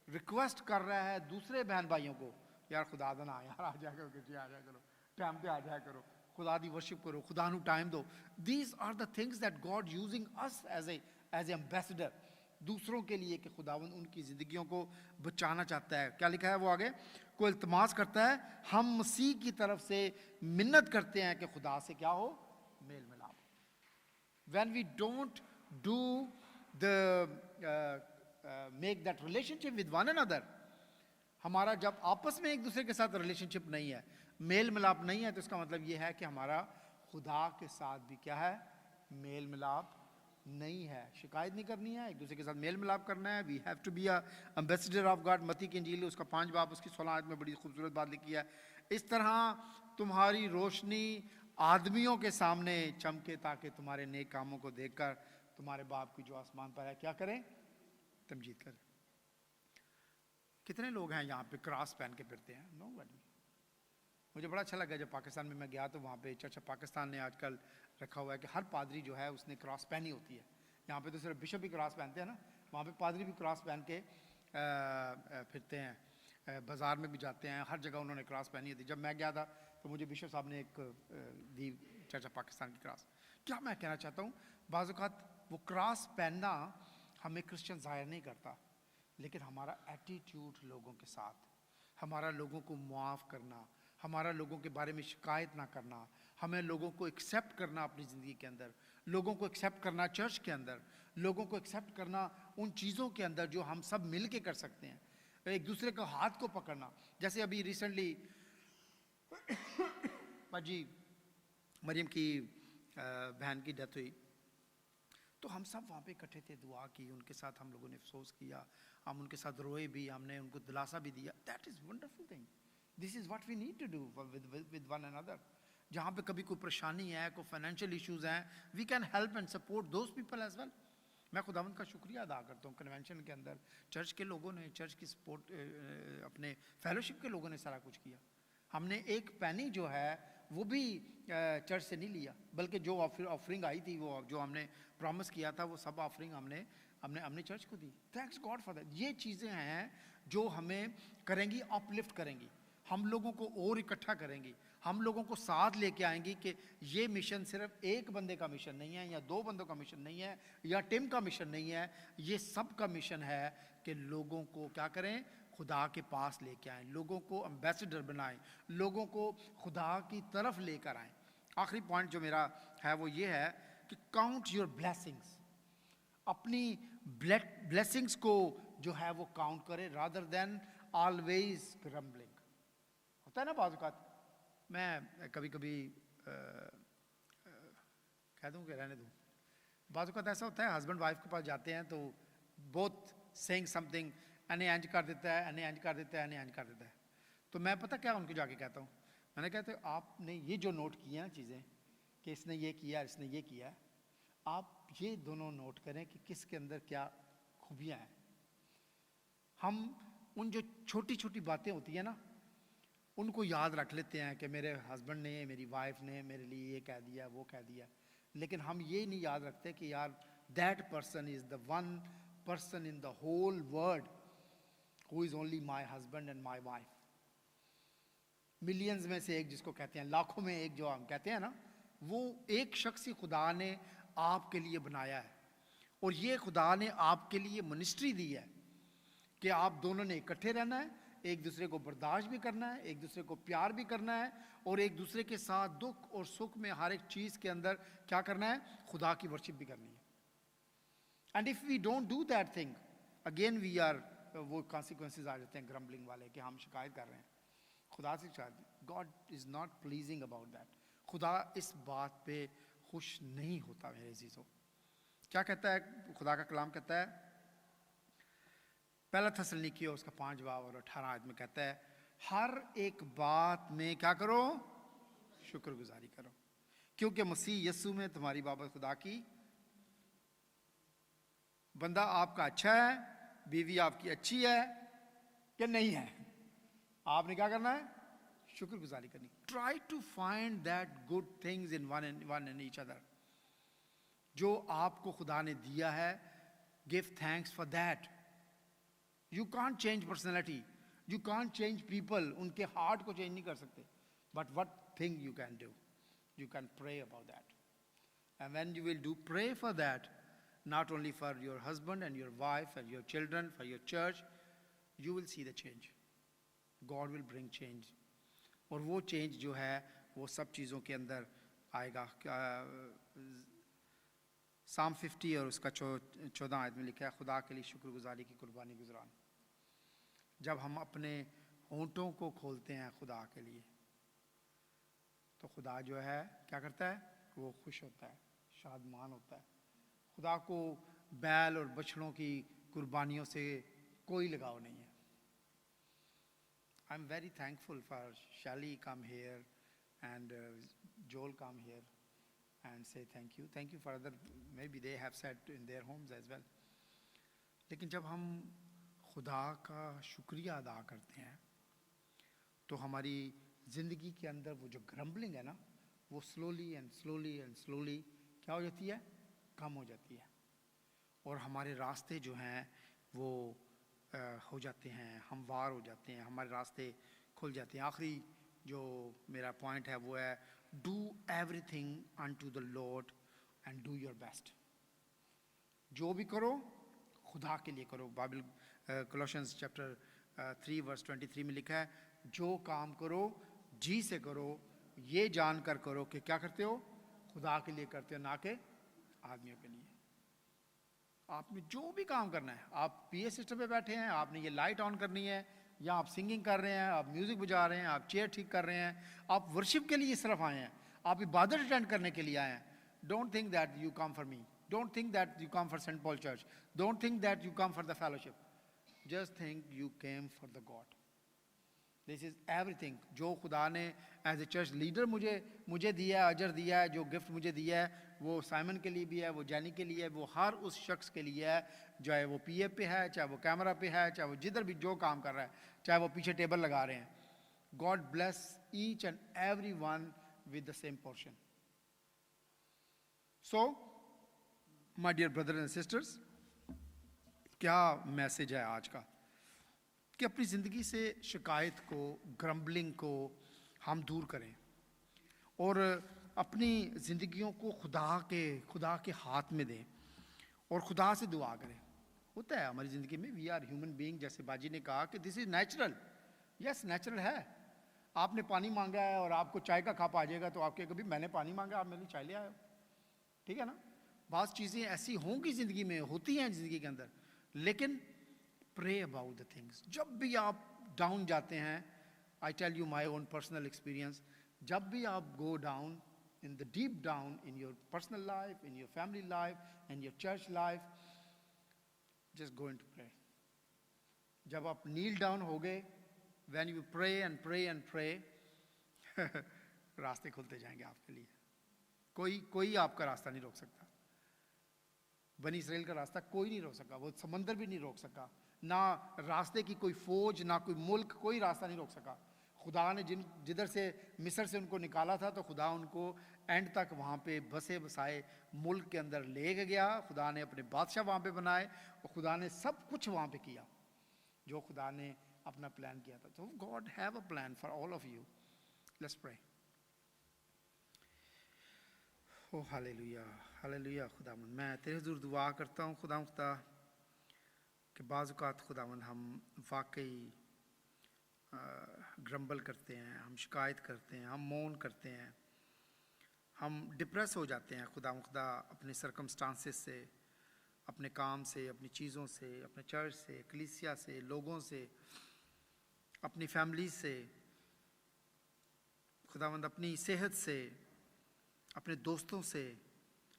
रिक्वेस्ट कर रहा है दूसरे बहन भाइयों को, यार खुदा दा ना यार आ जाया करो, किसी आ जाया करो, टाइम पे आ जाया करो, खुदा दी वर्शिप करो, खुदा नू टाइम दो. These are the things that God using us as a ambassador, दूसरों के लिए कि खुदावंद उनकी ज़िंदगियों को बचाना चाहता है. क्या लिखा है वो आगे? कोई इल्तमास करता है, हम मसीह की तरफ से मिन्नत करते हैं कि खुदा से क्या हो? मेल मिलाप. When we don't do make that relationship with one another, हमारा जब आपस में एक दूसरे के साथ रिलेशनशिप नहीं है, मेल मिलाप नहीं है, तो इसका मतलब ये है कि हमारा खुदा के साथ भी क्या है? मेल मिलाप नहीं है. शिकायत नहीं करनी है, एक दूसरे के साथ मेल मिलाप करना है. We have to be a ambassador of God. मत्ती की इंजील उसका 5 बाब उसकी 16 आयत में बड़ी खूबसूरत बात लिखी है, इस तरह तुम्हारी रोशनी आदमियों के सामने चमके ताकि तुम्हारे नेक कामों को देखकर तुम्हारे बाप की जो आसमान पर है क्या करें? तमजीद करें. कितने लोग हैं यहाँ पे क्रॉस पहन के फिरते हैं? नोबडी. मुझे बड़ा अच्छा लगा जब पाकिस्तान में मैं गया तो वहाँ पे चर्च पाकिस्तान ने आजकल रखा हुआ है कि हर पादरी जो है उसने क्रॉस पहनी होती है. यहाँ पे तो सिर्फ बिशप ही क्रॉस पहनते हैं ना, वहाँ पे पादरी भी क्रॉस पहन के फिरते हैं. बाज़ार में भी जाते हैं, हर जगह उन्होंने क्रॉस पहनी होती. जब मैं गया था तो मुझे बिशप साहब ने एक दी चर्च पाकिस्तान की क्रॉस. क्या मैं कहना चाहता हूँ, बाज़ औक़ात वो क्रॉस पहनना हमें क्रिश्चियन ज़ाहिर नहीं करता, लेकिन हमारा एटीट्यूड लोगों के साथ, हमारा लोगों को मुआफ़ करना, हमारा लोगों के बारे में शिकायत ना करना, हमें लोगों को एक्सेप्ट करना अपनी ज़िंदगी के अंदर, लोगों को एक्सेप्ट करना चर्च के अंदर, लोगों को एक्सेप्ट करना उन चीज़ों के अंदर जो हम सब मिल के कर सकते हैं. एक दूसरे का हाथ को पकड़ना. जैसे अभी रिसेंटली जी मरियम की बहन की डेथ हुई, तो हम सब वहाँ पे इकट्ठे थे, दुआ की, उनके साथ हम लोगों ने अफसोस किया, हम उनके साथ रोए भी, हमने उनको दिलासा भी दिया. That is wonderful thing. This is what we need to do with one another. जहाँ पे कभी कोई परेशानी है, कोई फाइनेंशियल इश्यूज़ हैं, we can help and support those people as well. मैं खुदावंद का शुक्रिया अदा करता हूँ, कन्वेंशन के अंदर चर्च के लोगों ने, चर्च की सपोर्ट, अपने फेलोशिप के लोगों ने सारा कुछ किया. हमने एक पैनी जो है वो भी चर्च से नहीं लिया, बल्कि जो ऑफरिंग आई थी, वो जो हमने प्रॉमिस किया था, वो सब ऑफरिंग हमने चर्च को दी. Thanks God for that. ये चीज़ें हैं जो हमें करेंगी, अपलिफ्ट करेंगी, हम लोगों को और इकट्ठा करेंगी, हम लोगों को साथ लेके आएंगी कि ये मिशन सिर्फ एक बंदे का मिशन नहीं है, या 2 बंदों का मिशन नहीं है, या टीम का मिशन नहीं है. ये सब का मिशन है कि लोगों को क्या करें? खुदा के पास लेके आएं, लोगों को एम्बेसडर बनाएं, लोगों को खुदा की तरफ लेकर आएं. आखिरी पॉइंट जो मेरा है वो ये है कि काउंट योर ब्लेसिंग्स. अपनी ब्लेसिंग्स को जो है वो काउंट करें, रादर देन ऑलवेज ग्रम्बलिंग. होता है ना बाज़ औक़ात, मैं कभी कभी कह दूँ कि रहने दूँ, बाज़ औक़ात ऐसा होता है हस्बैंड वाइफ के पास जाते हैं तो बोथ सेइंग समथिंग, एने इंज कर देता है, एने इंज कर देता है, एने इंज कर देता है. तो मैं पता क्या उनको जाके कहता हूँ, मैंने कहते आपने ये जो नोट किया ना चीज़ें कि इसने ये किया, इसने ये किया, आप ये दोनों नोट करें कि किसके अंदर क्या खूबियाँ हैं. हम उन जो छोटी छोटी बातें होती हैं ना, उनको याद रख लेते हैं कि मेरे हस्बैंड ने, मेरी वाइफ ने मेरे लिए ये कह दिया, वो कह दिया, लेकिन हम ये नहीं याद रखते कि यार that person is the one person in the whole world who is only my husband and my wife. Millions में से एक, जिसको कहते हैं लाखों में एक, जो हम कहते हैं ना, वो एक शख्स ही खुदा ने आपके लिए बनाया है. और ये खुदा ने आपके लिए मिनिस्ट्री दी है کہ آپ دونوں نے اکٹھے رہنا ہے, ایک دوسرے کو برداشت بھی کرنا ہے, ایک دوسرے کو پیار بھی کرنا ہے, اور ایک دوسرے کے ساتھ دکھ اور سکھ میں ہر ایک چیز کے اندر کیا کرنا ہے, خدا کی ورشپ بھی کرنی ہے. And if we don't do that thing, again we are, وہ کانسیکوینسز آ جاتے ہیں گرمبلنگ والے کہ ہم شکایت کر رہے ہیں خدا سے. شکایت, God is not pleasing about that. خدا اس بات پہ خوش نہیں ہوتا میرے عزیزوں. کیا کہتا ہے خدا کا کلام؟ کہتا ہے پہلا تھسلنیکیوں اس کا 5 باب اور 18 آیت میں کہتا ہے ہر ایک بات میں کیا کرو, شکر گزاری کرو, کیونکہ مسیح یسوع میں تمہاری بابت خدا کی. بندہ آپ کا اچھا ہے, بیوی آپ کی اچھی ہے کہ نہیں ہے, آپ نے کیا کرنا ہے, شکر گزاری کرنی. Try to find that good things in one and each other. جو آپ کو خدا نے دیا ہے, give thanks for that. You can't change personality, you can't change people, ان کے ہارٹ کو چینج نہیں کر سکتے. But what thing you can do, you can pray about that. And when you will do pray for that, not only for your husband and your wife and your children, for your church, you will see the change. God will bring change. اور وہ change جو ہے وہ سب چیزوں کے اندر آئے گا. Psalm 50 اور اس کا 14 آیت میں لکھا ہے خدا کے لیے شکر گزاری کی قربانی گزران. جب ہم اپنے ہونٹوں کو کھولتے ہیں خدا کے لیے تو خدا جو ہے کیا کرتا ہے, وہ خوش ہوتا ہے, شادمان ہوتا ہے. خدا کو بیل اور بچڑوں کی قربانیوں سے کوئی لگاؤ نہیں ہے. I am very thankful for Shelly come here and Joel come here and say thank you for other, maybe they have said in their homes as well. لیکن جب ہم خدا کا شکریہ ادا کرتے ہیں تو ہماری زندگی کے اندر وہ جو گرمبلنگ ہے نا, وہ سلولی اینڈ سلولی کیا ہو جاتی ہے, کم ہو جاتی ہے. اور ہمارے راستے جو ہیں وہ ہو جاتے ہیں, ہموار ہو جاتے ہیں, ہمارے راستے کھل جاتے ہیں. آخری جو میرا پوائنٹ ہے وہ ہے do everything into the Lord and do your best. جو بھی کرو خدا کے لیے کرو. بائبل کولوسینز چیپٹر 3 ورس 23 میں لکھا ہے جو کام کرو جی سے کرو, یہ جان کر کرو کہ کیا کرتے ہو, خدا کے لیے کرتے ہو, نہ کہ آدمیوں کے لیے. آپ نے جو بھی کام کرنا ہے, آپ پی اے سسٹم پہ بیٹھے ہیں, آپ نے یہ لائٹ آن کرنی ہے, یا آپ سنگنگ کر رہے ہیں, آپ میوزک بجا رہے ہیں, آپ چیئر ٹھیک کر رہے ہیں, آپ ورشپ کے لیے اس طرف آئے ہیں, آپ عبادت اٹینڈ کرنے کے لیے آئے ہیں. Don't think that you come for me, don't think that you come for Saint Paul church, don't think that you come for the fellowship, just think you came for the God. This is everything. جو خدا نے as a church leader مجھے دیا ہے, اجر دیا ہے, جو گفٹ مجھے دیا ہے, وہ سائمن کے لیے بھی ہے, وہ جینی کے لیے ہے, وہ ہر اس شخص کے لیے ہے, چاہے وہ پی اے پہ ہے, چاہے وہ کیمرہ پہ ہے, چاہے وہ جدھر بھی جو کام کر رہا ہے, چاہے وہ پیچھے ٹیبل لگا رہے ہیں. God bless each and every one with the same portion. So my dear brother and sisters, کیا میسج ہے آج کا, کہ اپنی زندگی سے شکایت کو, گرمبلنگ کو ہم دور کریں اور اپنی زندگیوں کو خدا کے ہاتھ میں دیں اور خدا سے دعا کریں. ہوتا ہے ہماری زندگی میں, وی آر ہیومن بینگ, جیسے باجی نے کہا کہ دس از نیچرل. یس نیچرل ہے. آپ نے پانی مانگا ہے اور آپ کو چائے کا کپ آ جائے گا تو آپ کے کبھی میں نے پانی مانگا آپ میرے لیے چائے لے آئے ہو, ٹھیک ہے نا. بعض چیزیں ایسی ہوں گی زندگی میں, ہوتی ہیں زندگی کے اندر, لیکن pray about the things. جب بھی آپ ڈاؤن جاتے ہیں, I tell you my own personal experience, جب بھی آپ go down in the deep down in your personal life, in your family life, in your church life, just go into pray. جب آپ kneel down ہو گئے, when you pray and pray and pray, راستے کھلتے جائیں گے آپ کے لیے. کوئی آپ کا راستہ نہیں روک سکتا. بنی اسرائیل کا راستہ کوئی نہیں روک سکا, وہ سمندر بھی نہیں روک سکا, نہ راستے کی کوئی فوج, نہ کوئی ملک, کوئی راستہ نہیں روک سکا. خدا نے جدھر سے مصر سے ان کو نکالا تھا تو خدا ان کو اینڈ تک وہاں پہ بسے بسائے ملک کے اندر لے کے گیا. خدا نے اپنے بادشاہ وہاں پہ بنائے اور خدا نے سب کچھ وہاں پہ کیا جو خدا نے اپنا پلان کیا تھا. تو God have a plan for all of you. Let's پرے. او ہاللیلویا, ہاللیلویا. خدا میں تیرے حضور دعا کرتا ہوں خدا کہ بعض اوقات خداوند ہم واقعی گرمبل کرتے ہیں، ہم شکایت کرتے ہیں، ہم مون کرتے ہیں، ہم ڈپریس ہو جاتے ہیں خدا اپنے سرکمسٹانسز سے، اپنے کام سے، اپنی چیزوں سے، اپنے چرچ سے، کلیسیا سے، لوگوں سے، اپنی فیملی سے، خداوند اپنی صحت سے، اپنے دوستوں سے.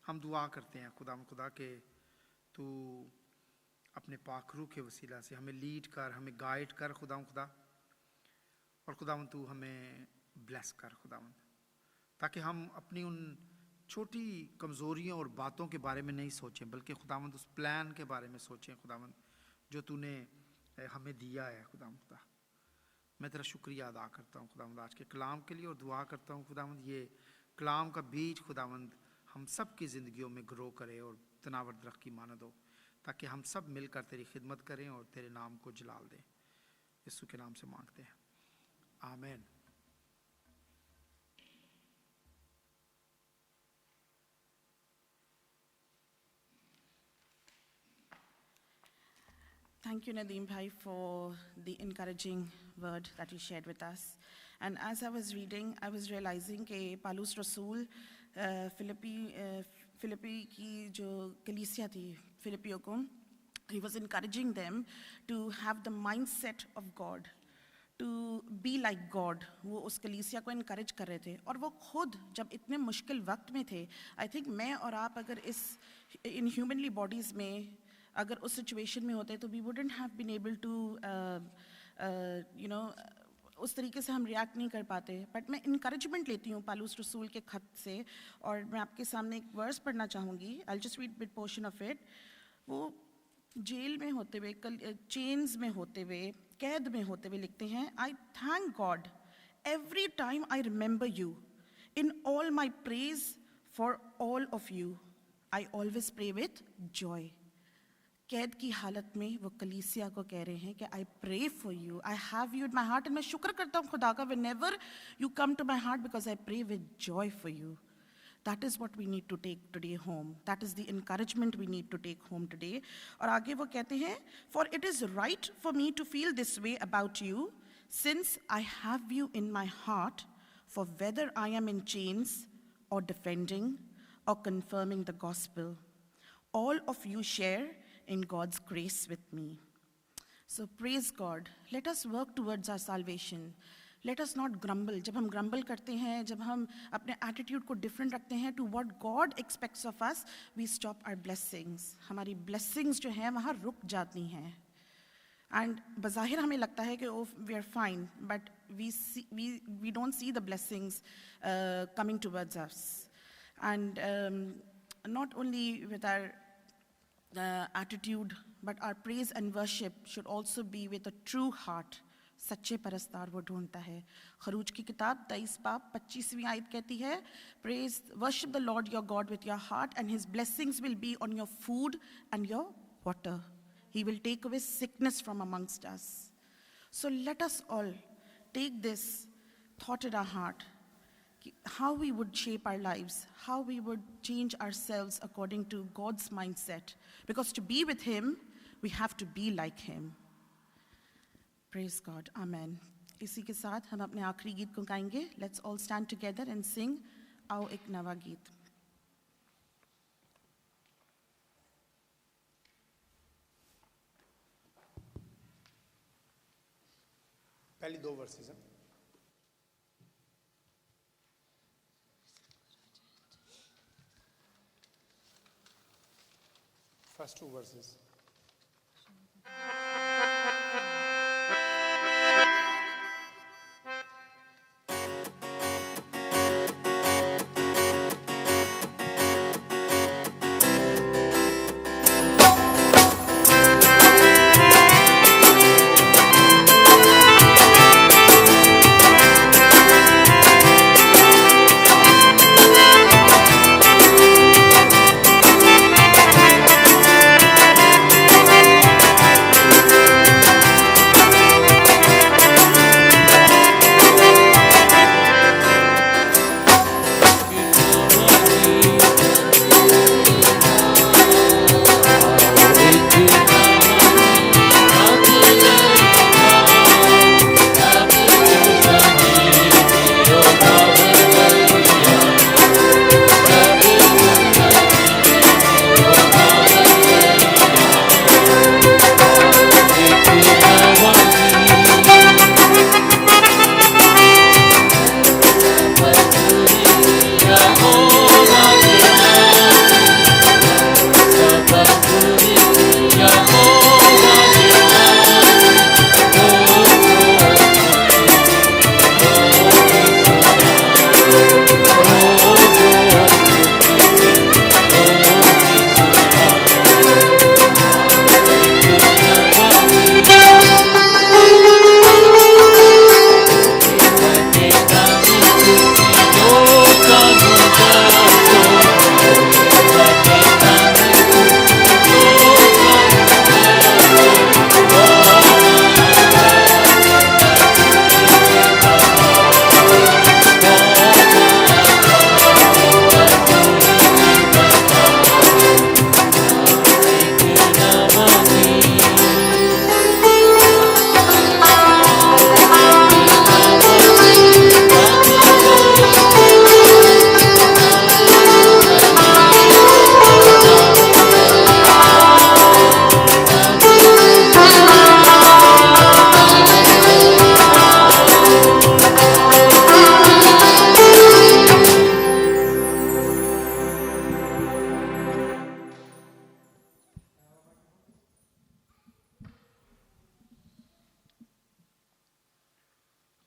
ہم دعا کرتے ہیں خدا کہ تو اپنے پاک روح کے وسیلہ سے ہمیں لیڈ کر، ہمیں گائیڈ کر خدا، اور خداوند تو ہمیں بلیس کر خداوند، تاکہ ہم اپنی ان چھوٹی کمزوریوں اور باتوں کے بارے میں نہیں سوچیں، بلکہ خداوند اس پلان کے بارے میں سوچیں خداوند جو تو نے ہمیں دیا ہے خداوند. میں تیرا شکریہ ادا کرتا ہوں خداوند آج کے کلام کے لیے، اور دعا کرتا ہوں خداوند یہ کلام کا بیج خداوند ہم سب کی زندگیوں میں گرو کرے اور تناور درخت کی مانند ہو، تاکہ ہم سب مل کر تیری خدمت کریں اور تیرے نام کو جلال دیں. یسوع کے نام سے مانگتے ہیں، آمین. Thank you, Nadeem Bhai, for the encouraging word that you shared with us. And as I was reading, I was realizing that Paulus Rasool, Philippi ki jo kalesia thi, Philippiyo ko, he was encouraging them to have the mindset of God, to be like God. وہ اس کلیسیا کو encourage کر رہے تھے، اور وہ خود جب اتنے مشکل وقت میں تھے. آئی تھنک میں اور آپ اگر ان ہیومنلی باڈیز میں اگر اس سچویشن میں ہوتے تو we wouldn't have been able to اس طریقے سے ہم ریئیکٹ نہیں کر پاتے. بٹ میں انکریجمنٹ لیتی ہوں پالوس رسول کے خط سے، اور میں آپ کے سامنے ایک ورس پڑھنا چاہوں گی. I just read but portion of it. وہ جیل میں ہوتے ہوئے، چینز میں ہوتے ہوئے، قید میں ہوتے ہوئے لکھتے ہیں، I thank God every time I remember you in all my praise for all of you. I always pray with joy. قید کی حالت میں وہ کلیسیا کو کہہ رہے ہیں کہ I pray for you, I have you in my heart. And میں شکر کرتا ہوں خدا کا whenever you come to my heart because I pray with joy for you. That is what we need to take today home. That is the encouragement we need to take home today. اور آگے وہ کہتے ہیں for it is right for me to feel this way about you since I have you in my heart, for whether I am in chains or defending or confirming the gospel, all of you share in God's grace with me. So praise God. Let us work towards our salvation. Let us not grumble. جب ہم گرمبل کرتے ہیں، جب ہم اپنے attitude کو different رکھتے ہیں to what God expects of us, we stop our blessings. ہماری بلیسنگس جو ہیں وہاں رک جاتی ہیں. اینڈ بظاہر ہمیں لگتا ہے کہ we are fine, but we don't see the blessings coming towards us. And not only with our attitude, but our praise and worship should also be with a true heart. سچے پرستار وہ ڈھونڈتا ہے. خروج کی کتاب 23 باب 25ویں آیت کہتی ہے praise, worship the Lord your God with your heart and his blessings will be on your food and your water. He will take away sickness from amongst us. So let us all take this thought in our heart, how we would shape our lives, how we would change ourselves according to God's mindset. Because to be with him, we have to be like him. Praise God. Amen. اسی کے ساتھ ہم اپنے آخری گیت کو گائیں گے. Let's all stand together and sing آؤ ایک نوا گیت. پہلی 2 ورسز ہیں. First 2 verses.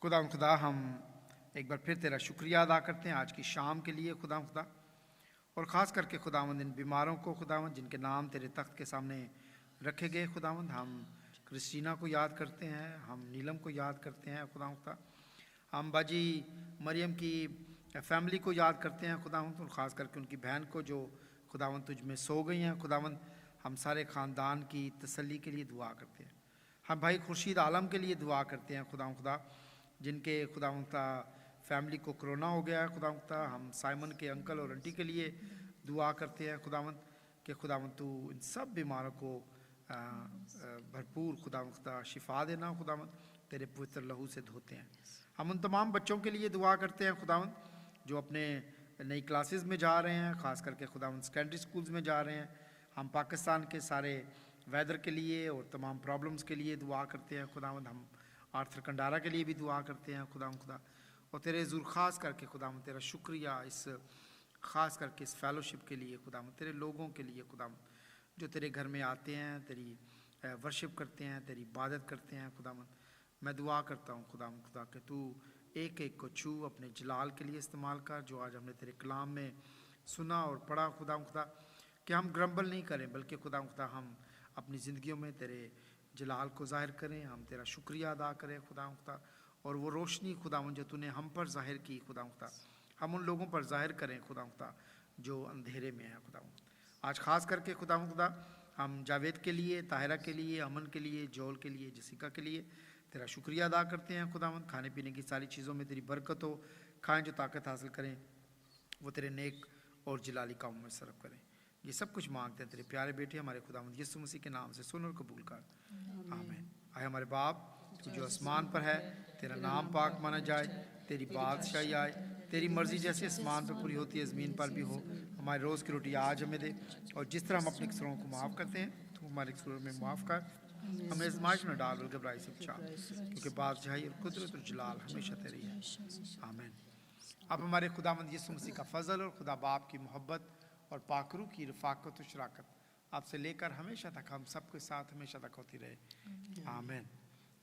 खुदा हम एक बार फिर तेरा शुक्रिया अदा करते हैं आज की शाम के लिए खुदा, और ख़ास करके खुदावंद इन बीमारों को खुदावंद जिनके नाम तेरे तख्त के सामने रखे गए खुदावंद, हम क्रिस्टीना को याद करते हैं, हम नीलम को याद करते हैं खुदा, हम बाजी मरियम की फैमिली को याद करते हैं खुदावंद, और ख़ास करके उनकी बहन को जो खुदावंद तुझ में सो गई हैं खुदावंद। हम सारे ख़ानदान की तसल्ली के लिए दुआ करते हैं। हम भाई खुर्शीद आलम के लिए दुआ करते हैं खुदा, जिनके खुदावंद फैमिली को कोरोना हो गया है खुदा। हम साइमन के अंकल और आंटी के लिए दुआ करते हैं खुदावंद कि खुदावंद तू इन सब बीमारों को भरपूर खुदा शिफा देना खुदावंद, तेरे पवित्र लहू से धोते हैं। हम उन तमाम बच्चों के लिए दुआ करते हैं खुदावंद जो अपने नई क्लासेस में जा रहे हैं, ख़ास करके खुदावंद सेकेंडरी स्कूल्स में जा रहे हैं। हम पाकिस्तान के सारे वेदर के लिए और तमाम प्रॉब्लम्स के लिए दुआ करते हैं खुदावंद। हम आर्थर कंडारा के लिए भी दुआ करते हैं खुदा, और तेरे ज़रूर ख़ास करके खुदावंद तेरा शुक्रिया इस ख़ास करके इस फेलोशिप के लिए खुदावंद, तेरे लोगों के लिए खुदावंद जो तेरे घर में आते हैं, तेरी वर्शिप करते हैं, तेरी इबादत करते हैं खुदावंद। मैं दुआ करता हूँ खुदा कि तू एक एक को छू अपने जलाल के लिए इस्तेमाल कर, जो आज हमने तेरे कलाम में सुना और पढ़ा खुदा, कि हम ग्रम्बल नहीं करें बल्कि खुदा हम अपनी ज़िंदगियों में तेरे जलाल को ज़ाहिर करें, हम तेरा शुक्रिया अदा करें खुदा, और वो रोशनी खुदावंद जो तूने हम पर ज़ाहिर की खुदा, हम उन लोगों पर ज़ाहिर करें खुदा जो अंधेरे में है खुदा। आज ख़ास करके खुदा हम जावेद के लिए, ताहिरा के लिए, अमन के लिए, जोल के लिए, जसिका के लिए तेरा शुक्रिया अदा करते हैं खुदावंद। खाने पीने की सारी चीज़ों में तेरी बरकत हो, खाएं जो ताकत हासिल करें, वो तेरे नेक और जलाली कामों में सर्व करें। ये सब कुछ मांगते हैं तेरे प्यारे बेटे हमारे खुदावंद यीशु मसीह के नाम से, सुन और कबूल कर, आमीन। आए हमारे बाप तू जो आसमान पर है, तेरा नाम पाक माना जाए, तेरी बादशाही आए, तेरी मर्ज़ी जैसे आसमान पर पूरी होती है ज़मीन पर भी हो। हमारे रोज़ की रोटी आज हमें दे, और जिस तरह हम अपने कसूरों को माफ़ करते हैं तू हमारे कसूरों में माफ़ कर, हमें आज़माइश में डाल बल्कि बुराई से बचा, क्योंकि बादशाही और कुदरत और जलाल हमेशा तेरी है, आमीन। अब हमारे खुदावंद यीशु मसीह का फ़ज़ल और खुदा बाप की मोहब्बत और पाकरू की रफ़ाकत और शराकत आपसे लेकर हमेशा तक हम सबके साथ हमेशा तक होती रहे, आमीन।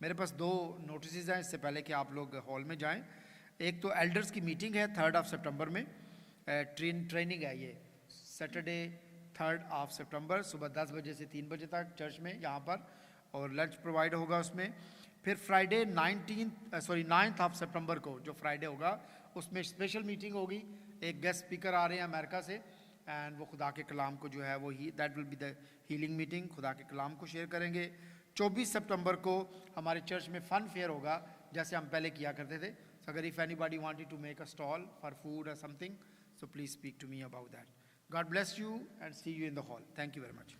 मेरे पास 2 नोटिस हैं इससे पहले कि आप लोग हॉल में जाएं। एक तो एल्डर्स की मीटिंग है 3 सितंबर में, ट्रेनिंग है ये सैटरडे 3 सितंबर सुबह 10 बजे से 3 बजे तक चर्च में यहाँ पर, और लंच प्रोवाइड होगा उसमें। फिर फ्राइडे 9 सितंबर को जो फ्राइडे होगा उसमें स्पेशल मीटिंग होगी, एक गेस्ट स्पीकर आ रहे हैं अमेरिका से, एंड वो खुदा के कलाम को जो है वो that will be the healing meeting, खुदा के कलाम को शेयर करेंगे। 24 सितंबर को हमारे चर्च में फ़न फेयर होगा जैसे हम पहले किया करते थे। सो अगर if anybody wanted to make a stall for food और something, so please speak to me about that. God bless you and see you in the hall. Thank you very much.